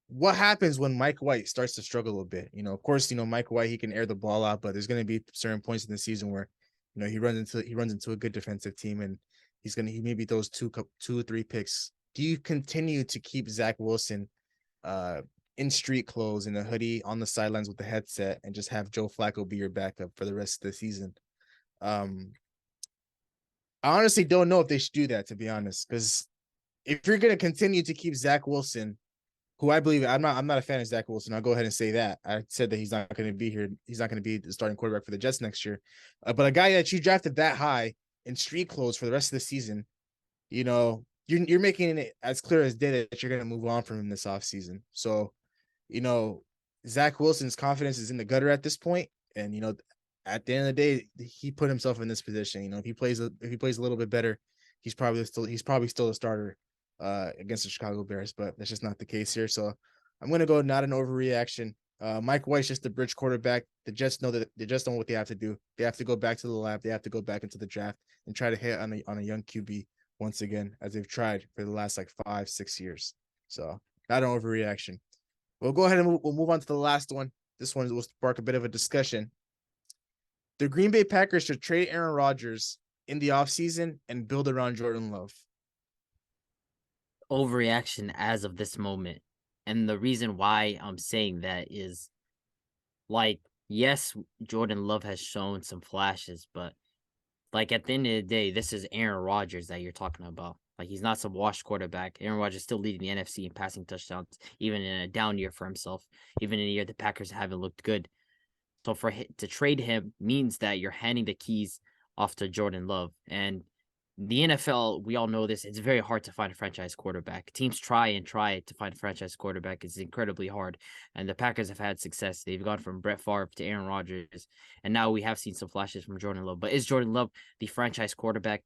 what happens when Mike White starts to struggle a bit? You know, of course, you know Mike White, he can air the ball out, but there's going to be certain points in the season where, you know, he runs into a good defensive team and he maybe throws two or three picks. Do you continue to keep Zach Wilson in street clothes, in a hoodie, on the sidelines with the headset, and just have Joe Flacco be your backup for the rest of the season? I honestly don't know if they should do that, to be honest, because if you're going to continue to keep Zach Wilson, who I believe, I'm not a fan of Zach Wilson. I'll go ahead and say that. I said that he's not going to be here. He's not going to be the starting quarterback for the Jets next year. But a guy that you drafted that high in street clothes for the rest of the season, you know, you're making it as clear as day that you're going to move on from him this offseason. So, you know, Zach Wilson's confidence is in the gutter at this point, and you know, at the end of the day, he put himself in this position. You know, if he plays a little bit better, he's probably still a starter against the Chicago Bears, but that's just not the case here. So I'm going to go not an overreaction. Mike White's just a bridge quarterback. The Jets know what they have to do. They have to go back to the lab. They have to go back into the draft and try to hit on a young QB once again, as they've tried for the last like 5-6 years. So not an overreaction. We'll go ahead and we'll move on to the last one. This one will spark a bit of a discussion. The Green Bay Packers should trade Aaron Rodgers in the offseason and build around Jordan Love. Overreaction as of this moment. And the reason why I'm saying that is, like, yes, Jordan Love has shown some flashes, but like at the end of the day, this is Aaron Rodgers that you're talking about. Like, he's not some washed quarterback. Aaron Rodgers is still leading the NFC in passing touchdowns, even in a down year for himself, even in a year the Packers haven't looked good. So to trade him means that you're handing the keys off to Jordan Love. And the NFL, we all know this, it's very hard to find a franchise quarterback. Teams try to find a franchise quarterback. It's incredibly hard. And the Packers have had success. They've gone from Brett Favre to Aaron Rodgers. And now we have seen some flashes from Jordan Love. But is Jordan Love the franchise quarterback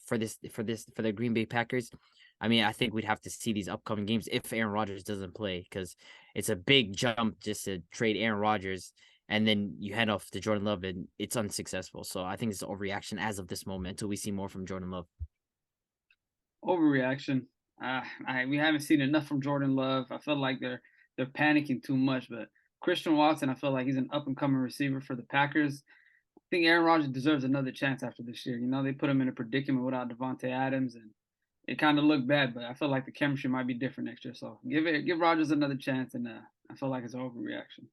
for the Green Bay Packers? I mean, I think we'd have to see these upcoming games if Aaron Rodgers doesn't play, because it's a big jump just to trade Aaron Rodgers and then you hand off to Jordan Love and it's unsuccessful. So I think it's an overreaction as of this moment until we see more from Jordan Love. Overreaction. We haven't seen enough from Jordan Love. I feel like they're panicking too much. But Christian Watson, I feel like he's an up and coming receiver for the Packers. I think Aaron Rodgers deserves another chance after this year. You know, they put him in a predicament without Devontae Adams, and it kind of looked bad. But I feel like the chemistry might be different next year. So give Rodgers another chance, and I feel like it's an overreaction.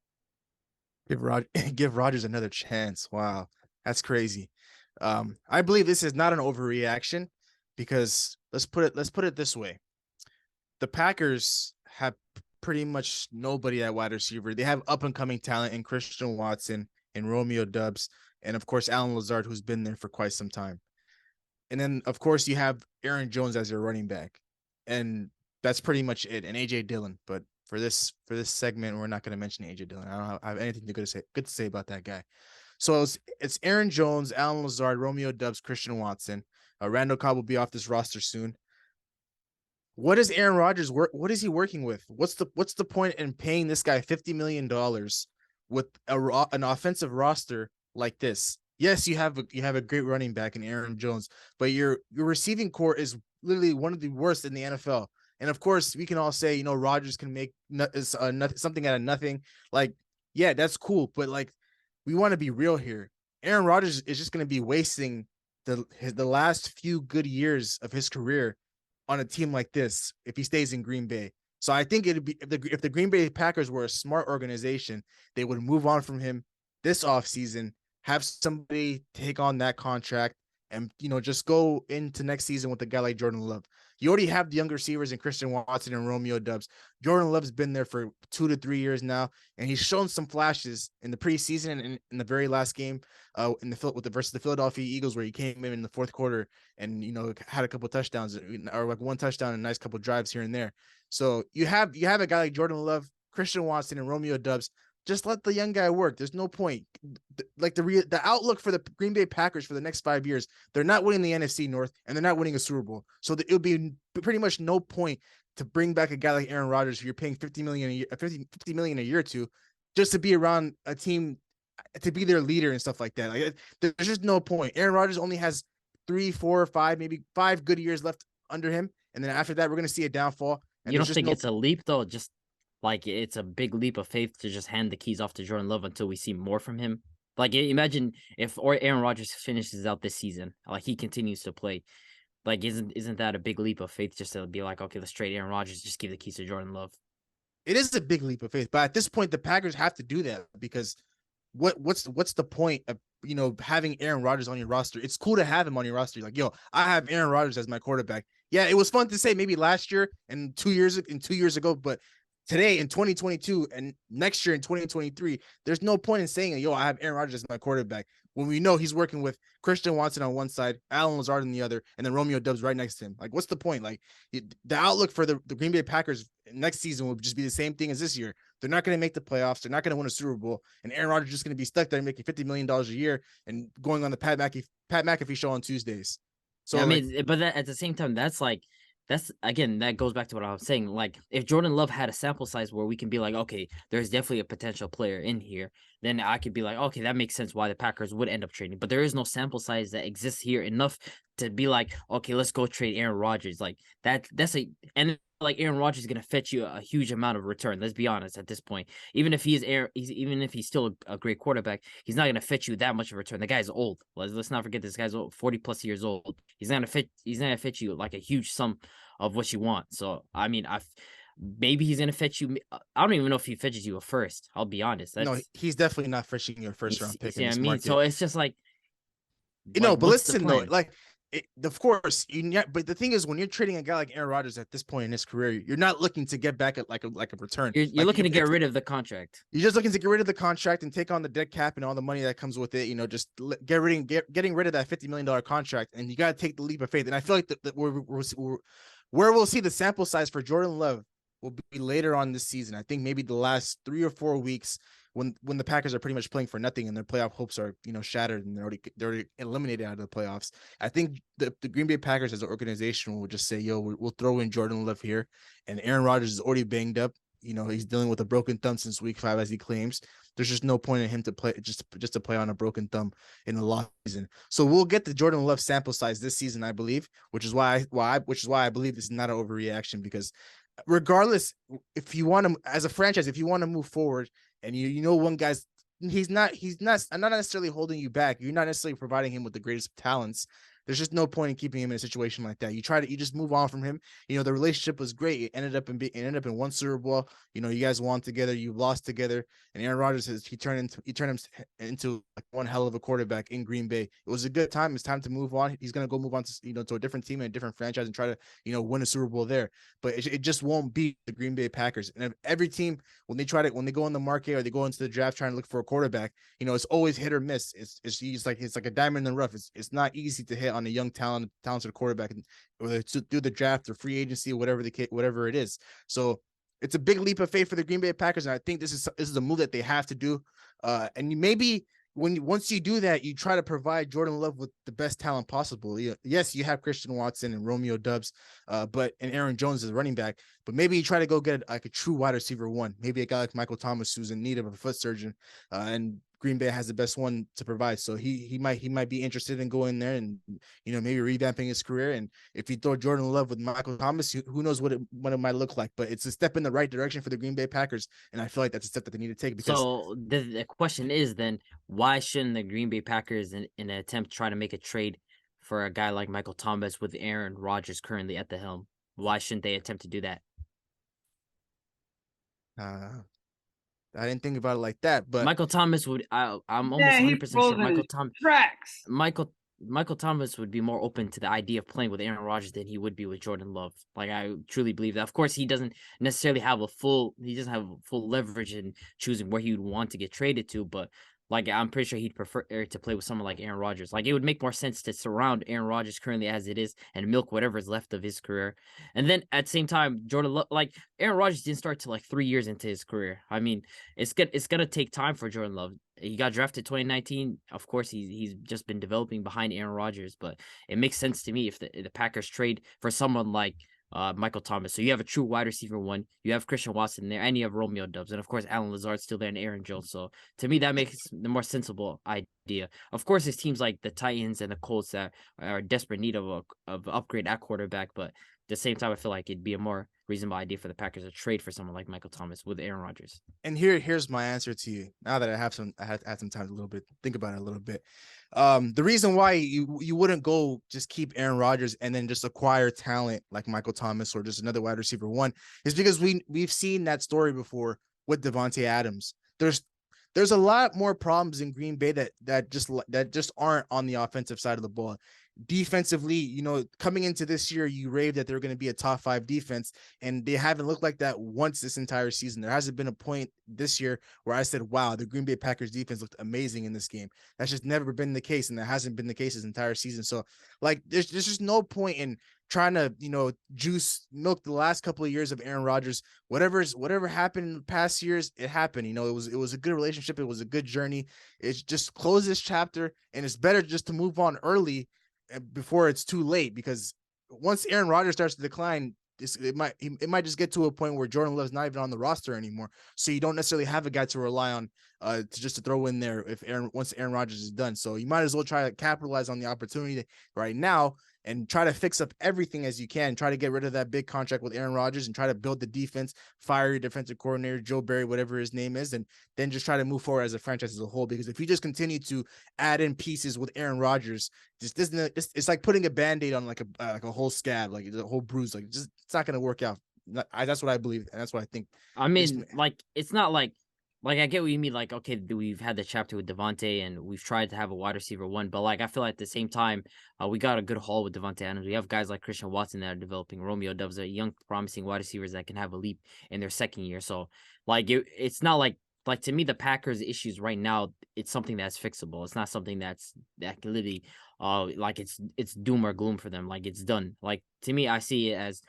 Give Rodgers another chance. Wow, that's crazy. I believe this is not an overreaction because let's put it this way. The Packers have pretty much nobody at wide receiver. They have up and coming talent in Christian Watson and Romeo Doubs, and of course Allen Lazard, who's been there for quite some time. And then of course you have Aaron Jones as your running back, and that's pretty much it. And AJ Dillon, but for this segment, we're not going to mention AJ Dillon. I don't have anything good to say about that guy. So it's Aaron Jones, Allen Lazard, Romeo Doubs, Christian Watson. Randall Cobb will be off this roster soon. What is Aaron Rodgers work? What is he working with? What's the point in paying this guy $50 million with an offensive roster like this? Yes, you have a great running back in Aaron Jones, but your receiving core is literally one of the worst in the NFL. And of course, we can all say, you know, Rodgers can make something out of nothing. Like, yeah, that's cool, but like, we want to be real here. Aaron Rodgers is just going to be wasting the last few good years of his career on a team like this if he stays in Green Bay. So I think it'd be if the Green Bay Packers were a smart organization, they would move on from him this offseason, have somebody take on that contract, and, you know, just go into next season with a guy like Jordan Love. You already have the younger receivers in Christian Watson and Romeo Dubs. Jordan Love's been there for 2 to 3 years now, and he's shown some flashes in the preseason and in the very last game, versus the Philadelphia Eagles, where he came in the fourth quarter and had a couple touchdowns, or like one touchdown and a nice couple drives here and there. So you have a guy like Jordan Love, Christian Watson, and Romeo Dubs. Just let the young guy work. There's no point. Like the outlook for the Green Bay Packers for the next 5 years, they're not winning the NFC North and they're not winning a Super Bowl. So it would be pretty much no point to bring back a guy like Aaron Rodgers who you're paying $50 million a year to, just to be around a team, to be their leader and stuff like that. Like, there's just no point. Aaron Rodgers only has 3, 4, 5, maybe 5 good years left under him, and then after that, we're gonna see a downfall. And you don't think it's a leap though? Just like it's a big leap of faith to just hand the keys off to Jordan Love until we see more from him. Like, imagine if Aaron Rodgers finishes out this season, like he continues to play. Like, isn't that a big leap of faith just to be like, okay, let's trade Aaron Rodgers, just give the keys to Jordan Love? It is a big leap of faith, but at this point, the Packers have to do that because what's the point of having Aaron Rodgers on your roster? It's cool to have him on your roster. Like, yo, I have Aaron Rodgers as my quarterback. Yeah, it was fun to say maybe last year and 2 years ago, but today in 2022 and next year in 2023, there's no point in saying, yo, I have Aaron Rodgers as my quarterback when we know he's working with Christian Watson on one side, Allen Lazard on the other, and then Romeo Dubs right next to him. Like, what's the point? Like, the outlook for the Green Bay Packers next season will just be the same thing as this year. They're not going to make the playoffs. They're not going to win a Super Bowl. And Aaron Rodgers is just going to be stuck there making $50 million a year and going on the Pat McAfee show on Tuesdays. So yeah, I mean, but at the same time, that's again, that goes back to what I was saying. Like, if Jordan Love had a sample size where we can be like, okay, there's definitely a potential player in here, then I could be like, okay, that makes sense why the Packers would end up trading. But there is no sample size that exists here enough to be like, okay, let's go trade Aaron Rodgers. Like, and like Aaron Rodgers is gonna fetch you a huge amount of return. Let's be honest at this point. Even if even if he's still a great quarterback, he's not gonna fetch you that much of a return. The guy's old. Let's not forget this guy's old, 40 plus years old. He's not gonna fit you like a huge sum of what you want. So I mean, maybe he's gonna fetch you. I don't even know if he fetches you a first. I'll be honest. No, he's definitely not fetching you a first round pick. Yeah, I mean, so it's just like, but listen though, like. Of course, but the thing is, when you're trading a guy like Aaron Rodgers at this point in his career, you're not looking to get back at like a return. You're looking to get rid of the contract. You're just looking to get rid of the contract and take on the dead cap and all the money that comes with it. Just getting rid of that $50 million contract, and you got to take the leap of faith. And I feel like that where we'll see the sample size for Jordan Love will be later on this season. I think maybe the last 3 or 4 weeks, when the Packers are pretty much playing for nothing and their playoff hopes are shattered and they're already eliminated out of the playoffs. I think the Green Bay Packers as an organization will just say, yo, we'll throw in Jordan Love here, and Aaron Rodgers is already banged up. He's dealing with a broken thumb since week 5, as he claims. There's just no point in him to play just to play on a broken thumb in the lost season. So we'll get the Jordan Love sample size this season, I believe, which is why I believe this is not an overreaction, because regardless, if you want to, as a franchise, if you want to move forward, and one guy's I'm not necessarily holding you back. You're not necessarily providing him with the greatest of talents. There's just no point in keeping him in a situation like that. You just move on from him. The relationship was great. It ended up in one Super Bowl. You guys won together, you lost together, and Aaron Rodgers he turned him into like one hell of a quarterback in Green Bay. It was a good time. It's time to move on. He's gonna go move on to to a different team and a different franchise and try to win a Super Bowl there. But it just won't be the Green Bay Packers. And every team, when they go on the market or they go into the draft trying to look for a quarterback, it's always hit or miss. It's like a diamond in the rough. It's not easy to hit on a young talented quarterback, whether it's through the draft or free agency, whatever it is. So it's a big leap of faith for the Green Bay Packers, and I think this is a move that they have to do. And maybe once you do that, you try to provide Jordan Love with the best talent possible. Yes, you have Christian Watson and Romeo Dubs, and Aaron Jones as a running back, but maybe you try to go get like a true wide receiver one, maybe a guy like Michael Thomas who's in need of a foot surgeon, and Green Bay has the best one to provide. So he might be interested in going there and maybe revamping his career. And if you throw Jordan Love with Michael Thomas, who knows what it might look like. But it's a step in the right direction for the Green Bay Packers, and I feel like that's a step that they need to take. Because so the question is then, why shouldn't the Green Bay Packers in an attempt try to make a trade for a guy like Michael Thomas with Aaron Rodgers currently at the helm? Why shouldn't they attempt to do that? I didn't think about it like that, but Michael Thomas would. I'm almost 100% sure Michael Thomas. Tracks. Michael Thomas would be more open to the idea of playing with Aaron Rodgers than he would be with Jordan Love. Like I truly believe that. Of course, he doesn't necessarily have full leverage in choosing where he would want to get traded to, but like I'm pretty sure he'd prefer to play with someone like Aaron Rodgers. Like it would make more sense to surround Aaron Rodgers currently as it is and milk whatever is left of his career. And then at the same time, like Aaron Rodgers didn't start till like 3 years into his career. I mean, it's gonna take time for Jordan Love. He got drafted 2019. Of course, he's just been developing behind Aaron Rodgers, but it makes sense to me if the Packers trade for someone like Michael Thomas. So you have a true wide receiver one, you have Christian Watson there, and you have Romeo Dubs, and of course Alan Lazard's still there and Aaron Jones. So to me, that makes the more sensible idea. Of course, there's teams like the Titans and the Colts that are in desperate need of upgrade at quarterback, but at the same time, I feel like it'd be a more reasonable idea for the Packers to trade for someone like Michael Thomas with Aaron Rodgers. And here's my answer to you. Now that I had some time to a little bit think about it a little bit. The reason why you wouldn't go just keep Aaron Rodgers and then just acquire talent like Michael Thomas or just another wide receiver one is because we've seen that story before with Devontae Adams. There's a lot more problems in Green Bay that just aren't on the offensive side of the ball. Defensively, you know, coming into this year, you raved that they're going to be a top 5 defense, and they haven't looked like that once this entire season. There hasn't been a point this year where I said, wow, the Green Bay Packers defense looked amazing in this game. That's just never been the case, and that hasn't been the case this entire season. So, like, there's just no point in trying to, you know, milk the last couple of years of Aaron Rodgers. Whatever happened in the past years, it happened. You know, it was a good relationship. It was a good journey. It's just close this chapter, and it's better just to move on early before it's too late, because once Aaron Rodgers starts to decline, it might just get to a point where Jordan Love's not even on the roster anymore. So you don't necessarily have a guy to rely on to throw in there once Aaron Rodgers is done. So you might as well try to capitalize on the opportunity right now and try to fix up everything as you can. Try to get rid of that big contract with Aaron Rodgers and try to build the defense, fire your defensive coordinator, Joe Barry, whatever his name is, and then just try to move forward as a franchise as a whole. Because if you just continue to add in pieces with Aaron Rodgers, it's like putting a Band-Aid on like a whole scab, like a whole bruise. Like it's not going to work out. That's what I believe, and that's what I think. I mean, like it's not like I get what you mean. Like, okay, we've had the chapter with Devontae, and we've tried to have a wide receiver one, but like I feel like at the same time, we got a good haul with Devontae Adams. We have guys like Christian Watson that are developing. Romeo Dubs are young, promising wide receivers that can have a leap in their second year. So, like, it's not like to me the Packers' issues right now. It's something that's fixable. It's not something that can literally, like it's doom or gloom for them. Like it's done. Like to me, I see it as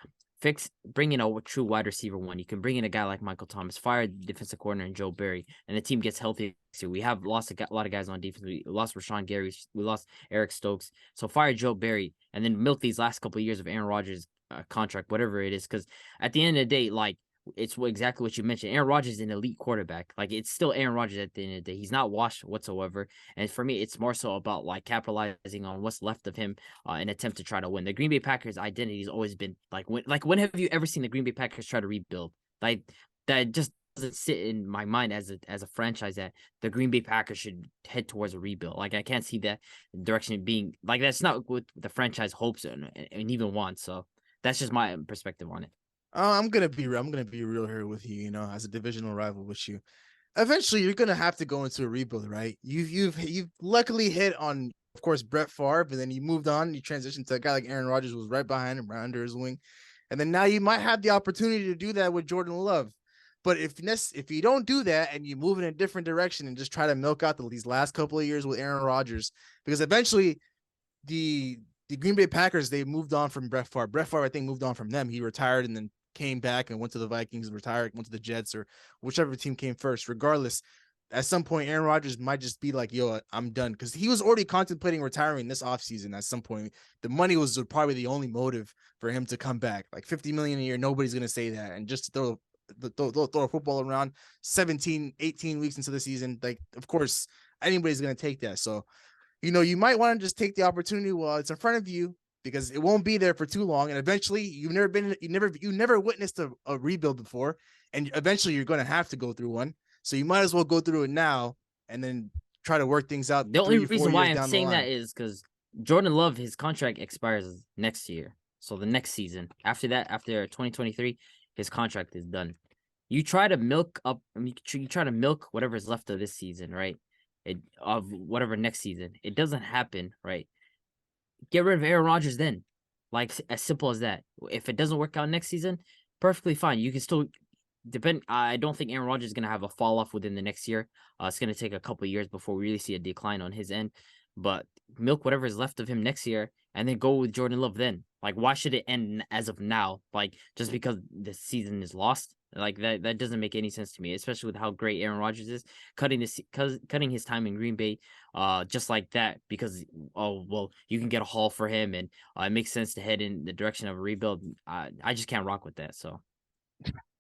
bring in a true wide receiver one. You can bring in a guy like Michael Thomas, fire defensive coordinator and Joe Barry, and the team gets healthy. So we have lost a lot of guys on defense. We lost Rashawn Gary. We lost Eric Stokes. So fire Joe Barry and then milk these last couple of years of Aaron Rodgers' contract, whatever it is. Because at the end of the day, like it's exactly what you mentioned. Aaron Rodgers is an elite quarterback. Like it's still Aaron Rodgers at the end of the day. He's not washed whatsoever. And for me, it's more so about like capitalizing on what's left of him in attempt to try to win. The Green Bay Packers identity has always been when have you ever seen the Green Bay Packers try to rebuild? Like that just doesn't sit in my mind as a franchise that the Green Bay Packers should head towards a rebuild. Like I can't see that direction being like that's not what the franchise hopes and even wants. So that's just my perspective on it. I'm gonna be real here with you. You know, as a divisional rival with you, eventually you're gonna have to go into a rebuild, right? You've luckily hit on, of course, Brett Favre, but then you moved on. You transitioned to a guy like Aaron Rodgers, who was right behind him, right under his wing, and then now you might have the opportunity to do that with Jordan Love. But if you don't do that and you move in a different direction and just try to milk out these last couple of years with Aaron Rodgers, because eventually the Green Bay Packers, they moved on from Brett Favre. Brett Favre, I think, moved on from them. He retired and then came back and went to the Vikings, retired, went to the Jets, or whichever team came first. Regardless, at some point, Aaron Rodgers might just be like, yo, I'm done. Because he was already contemplating retiring this offseason at some point. The money was probably the only motive for him to come back. Like $50 million a year, nobody's going to say that. And just to throw a football around 17, 18 weeks into the season, like, of course, anybody's going to take that. So, you know, you might want to just take the opportunity while it's in front of you, because it won't be there for too long. And eventually you never witnessed a rebuild before. And eventually you're going to have to go through one. So you might as well go through it now and then try to work things out. The only reason why I'm saying that is because Jordan Love, his contract expires next year. So the next season after that, after 2023, his contract is done. You try to milk whatever's left of this season, right? Of whatever next season. It doesn't happen, right? get rid of Aaron Rodgers then. Like, as simple as that. If it doesn't work out next season, perfectly fine. You can still depend. I don't think Aaron Rodgers is going to have a fall off within the next year. It's going to take a couple years before we really see a decline on his end. But milk whatever is left of him next year and then go with Jordan Love then. Like, why should it end as of now? Like, just because the season is lost? Like, that doesn't make any sense to me, especially with how great Aaron Rodgers is. Cutting his time in Green Bay, just like that, because, oh, well, you can get a haul for him, and it makes sense to head in the direction of a rebuild. I just can't rock with that, so.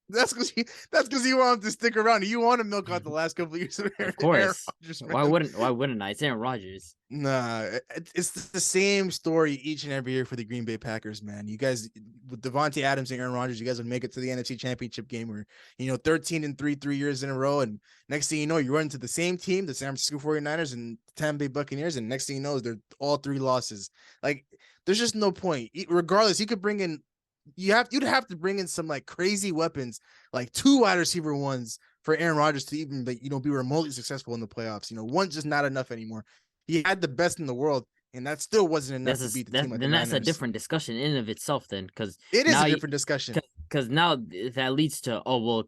That's because you want him to stick around. You want to milk out the last couple of years of Aaron course. Rodgers, Why wouldn't I? It's Aaron Rodgers. Nah, it's the same story each and every year for the Green Bay Packers, man. You guys with Devontae Adams and Aaron Rodgers, you guys would make it to the NFC Championship game where 13-3 3 years in a row, and next thing you know, you run into the same team, the San Francisco 49ers and Tampa Bay Buccaneers, and next thing you know, they're all 3 losses. Like, there's just no point. Regardless, you could bring in you'd have to bring in some like crazy weapons, like 2 wide receiver ones for Aaron Rodgers to even be remotely successful in the playoffs. One's just not enough anymore. He had the best in the world, and that still wasn't enough to beat the team like the Niners. That's a different discussion in and of itself then, because it is a different discussion. Because now that leads to,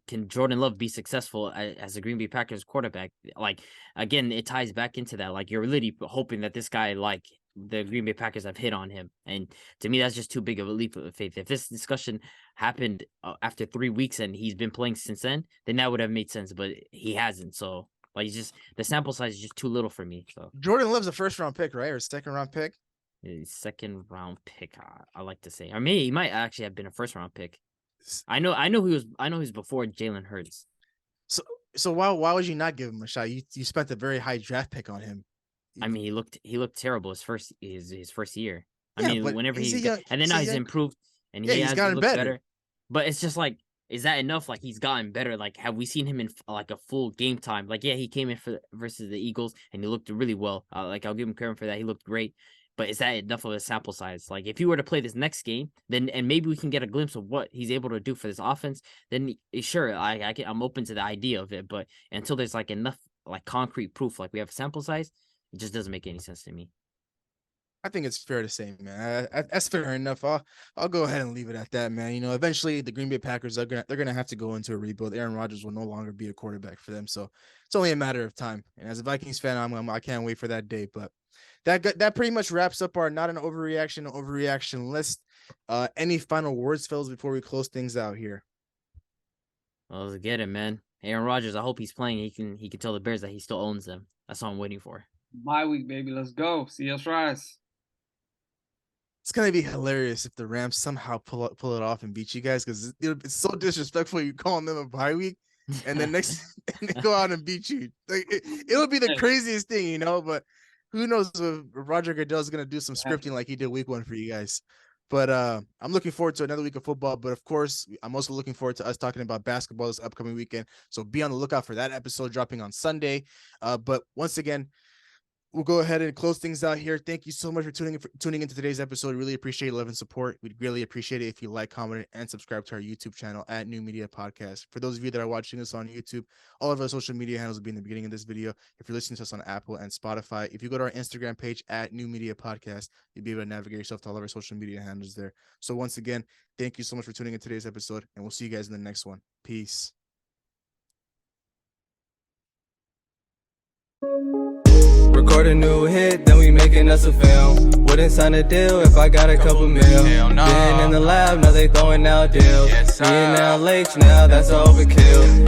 can Jordan Love be successful as a Green Bay Packers quarterback? Like, again, it ties back into that. Like, you're really hoping that this guy, like, the Green Bay Packers have hit on him. And to me, that's just too big of a leap of faith. If this discussion happened after 3 weeks and he's been playing since then that would have made sense, but he hasn't. So, like, the sample size is just too little for me. So Jordan Love's a first-round pick, right? Or a second-round pick? Second-round pick, I like to say. I mean, he might actually have been a first-round pick. I know he was before Jalen Hurts. So why would you not give him a shot? You spent a very high draft pick on him. I mean, he looked terrible his first year. I mean, whenever and then now he's improved and he's gotten better. But it's just like, is that enough? Like, he's gotten better. Like, have we seen him in like a full game time? Like, yeah, he came in versus the Eagles and he looked really well. Like, I'll give him credit for that. He looked great. But is that enough of a sample size? Like, if you were to play this next game, then and maybe we can get a glimpse of what he's able to do for this offense. Then sure, I'm open to the idea of it. But until there's like enough like concrete proof, like we have a sample size, it just doesn't make any sense to me. I think it's fair to say, man. That's fair enough. I'll go ahead and leave it at that, man. Eventually the Green Bay Packers they're gonna have to go into a rebuild. Aaron Rodgers will no longer be a quarterback for them, so it's only a matter of time. And as a Vikings fan, I can't wait for that day. But that pretty much wraps up our not an overreaction list. Any final words, fellas, before we close things out here? Well, let's get it, man. Aaron Rodgers, I hope he's playing. He can tell the Bears that he still owns them. That's all I'm waiting for. My week, baby. Let's go. See us rise. It's gonna be hilarious if the Rams somehow pull it off and beat you guys, because it's so disrespectful. You calling them a bye week, and then next and they go out and beat you. Like, it would be the craziest thing, But who knows if Roger Goodell is gonna do some scripting like he did week 1 for you guys. But I'm looking forward to another week of football. But of course, I'm also looking forward to us talking about basketball this upcoming weekend. So be on the lookout for that episode dropping on Sunday. But once again, we'll go ahead and close things out here. Thank you so much for tuning into today's episode. Really appreciate love and support. We'd really appreciate it if you like, comment, and subscribe to our YouTube channel at New Media Podcast. For those of you that are watching us on YouTube, all of our social media handles will be in the beginning of this video. If you're listening to us on Apple and Spotify, if you go to our Instagram page at New Media Podcast, you'll be able to navigate yourself to all of our social media handles there. So once again, thank you so much for tuning in today's episode, and we'll see you guys in the next one. Peace. Record a new hit, then we making us a film. Wouldn't sign a deal if I got a couple mil. Been in the lab, now they throwing out deals. Yes, now late, now that's overkill.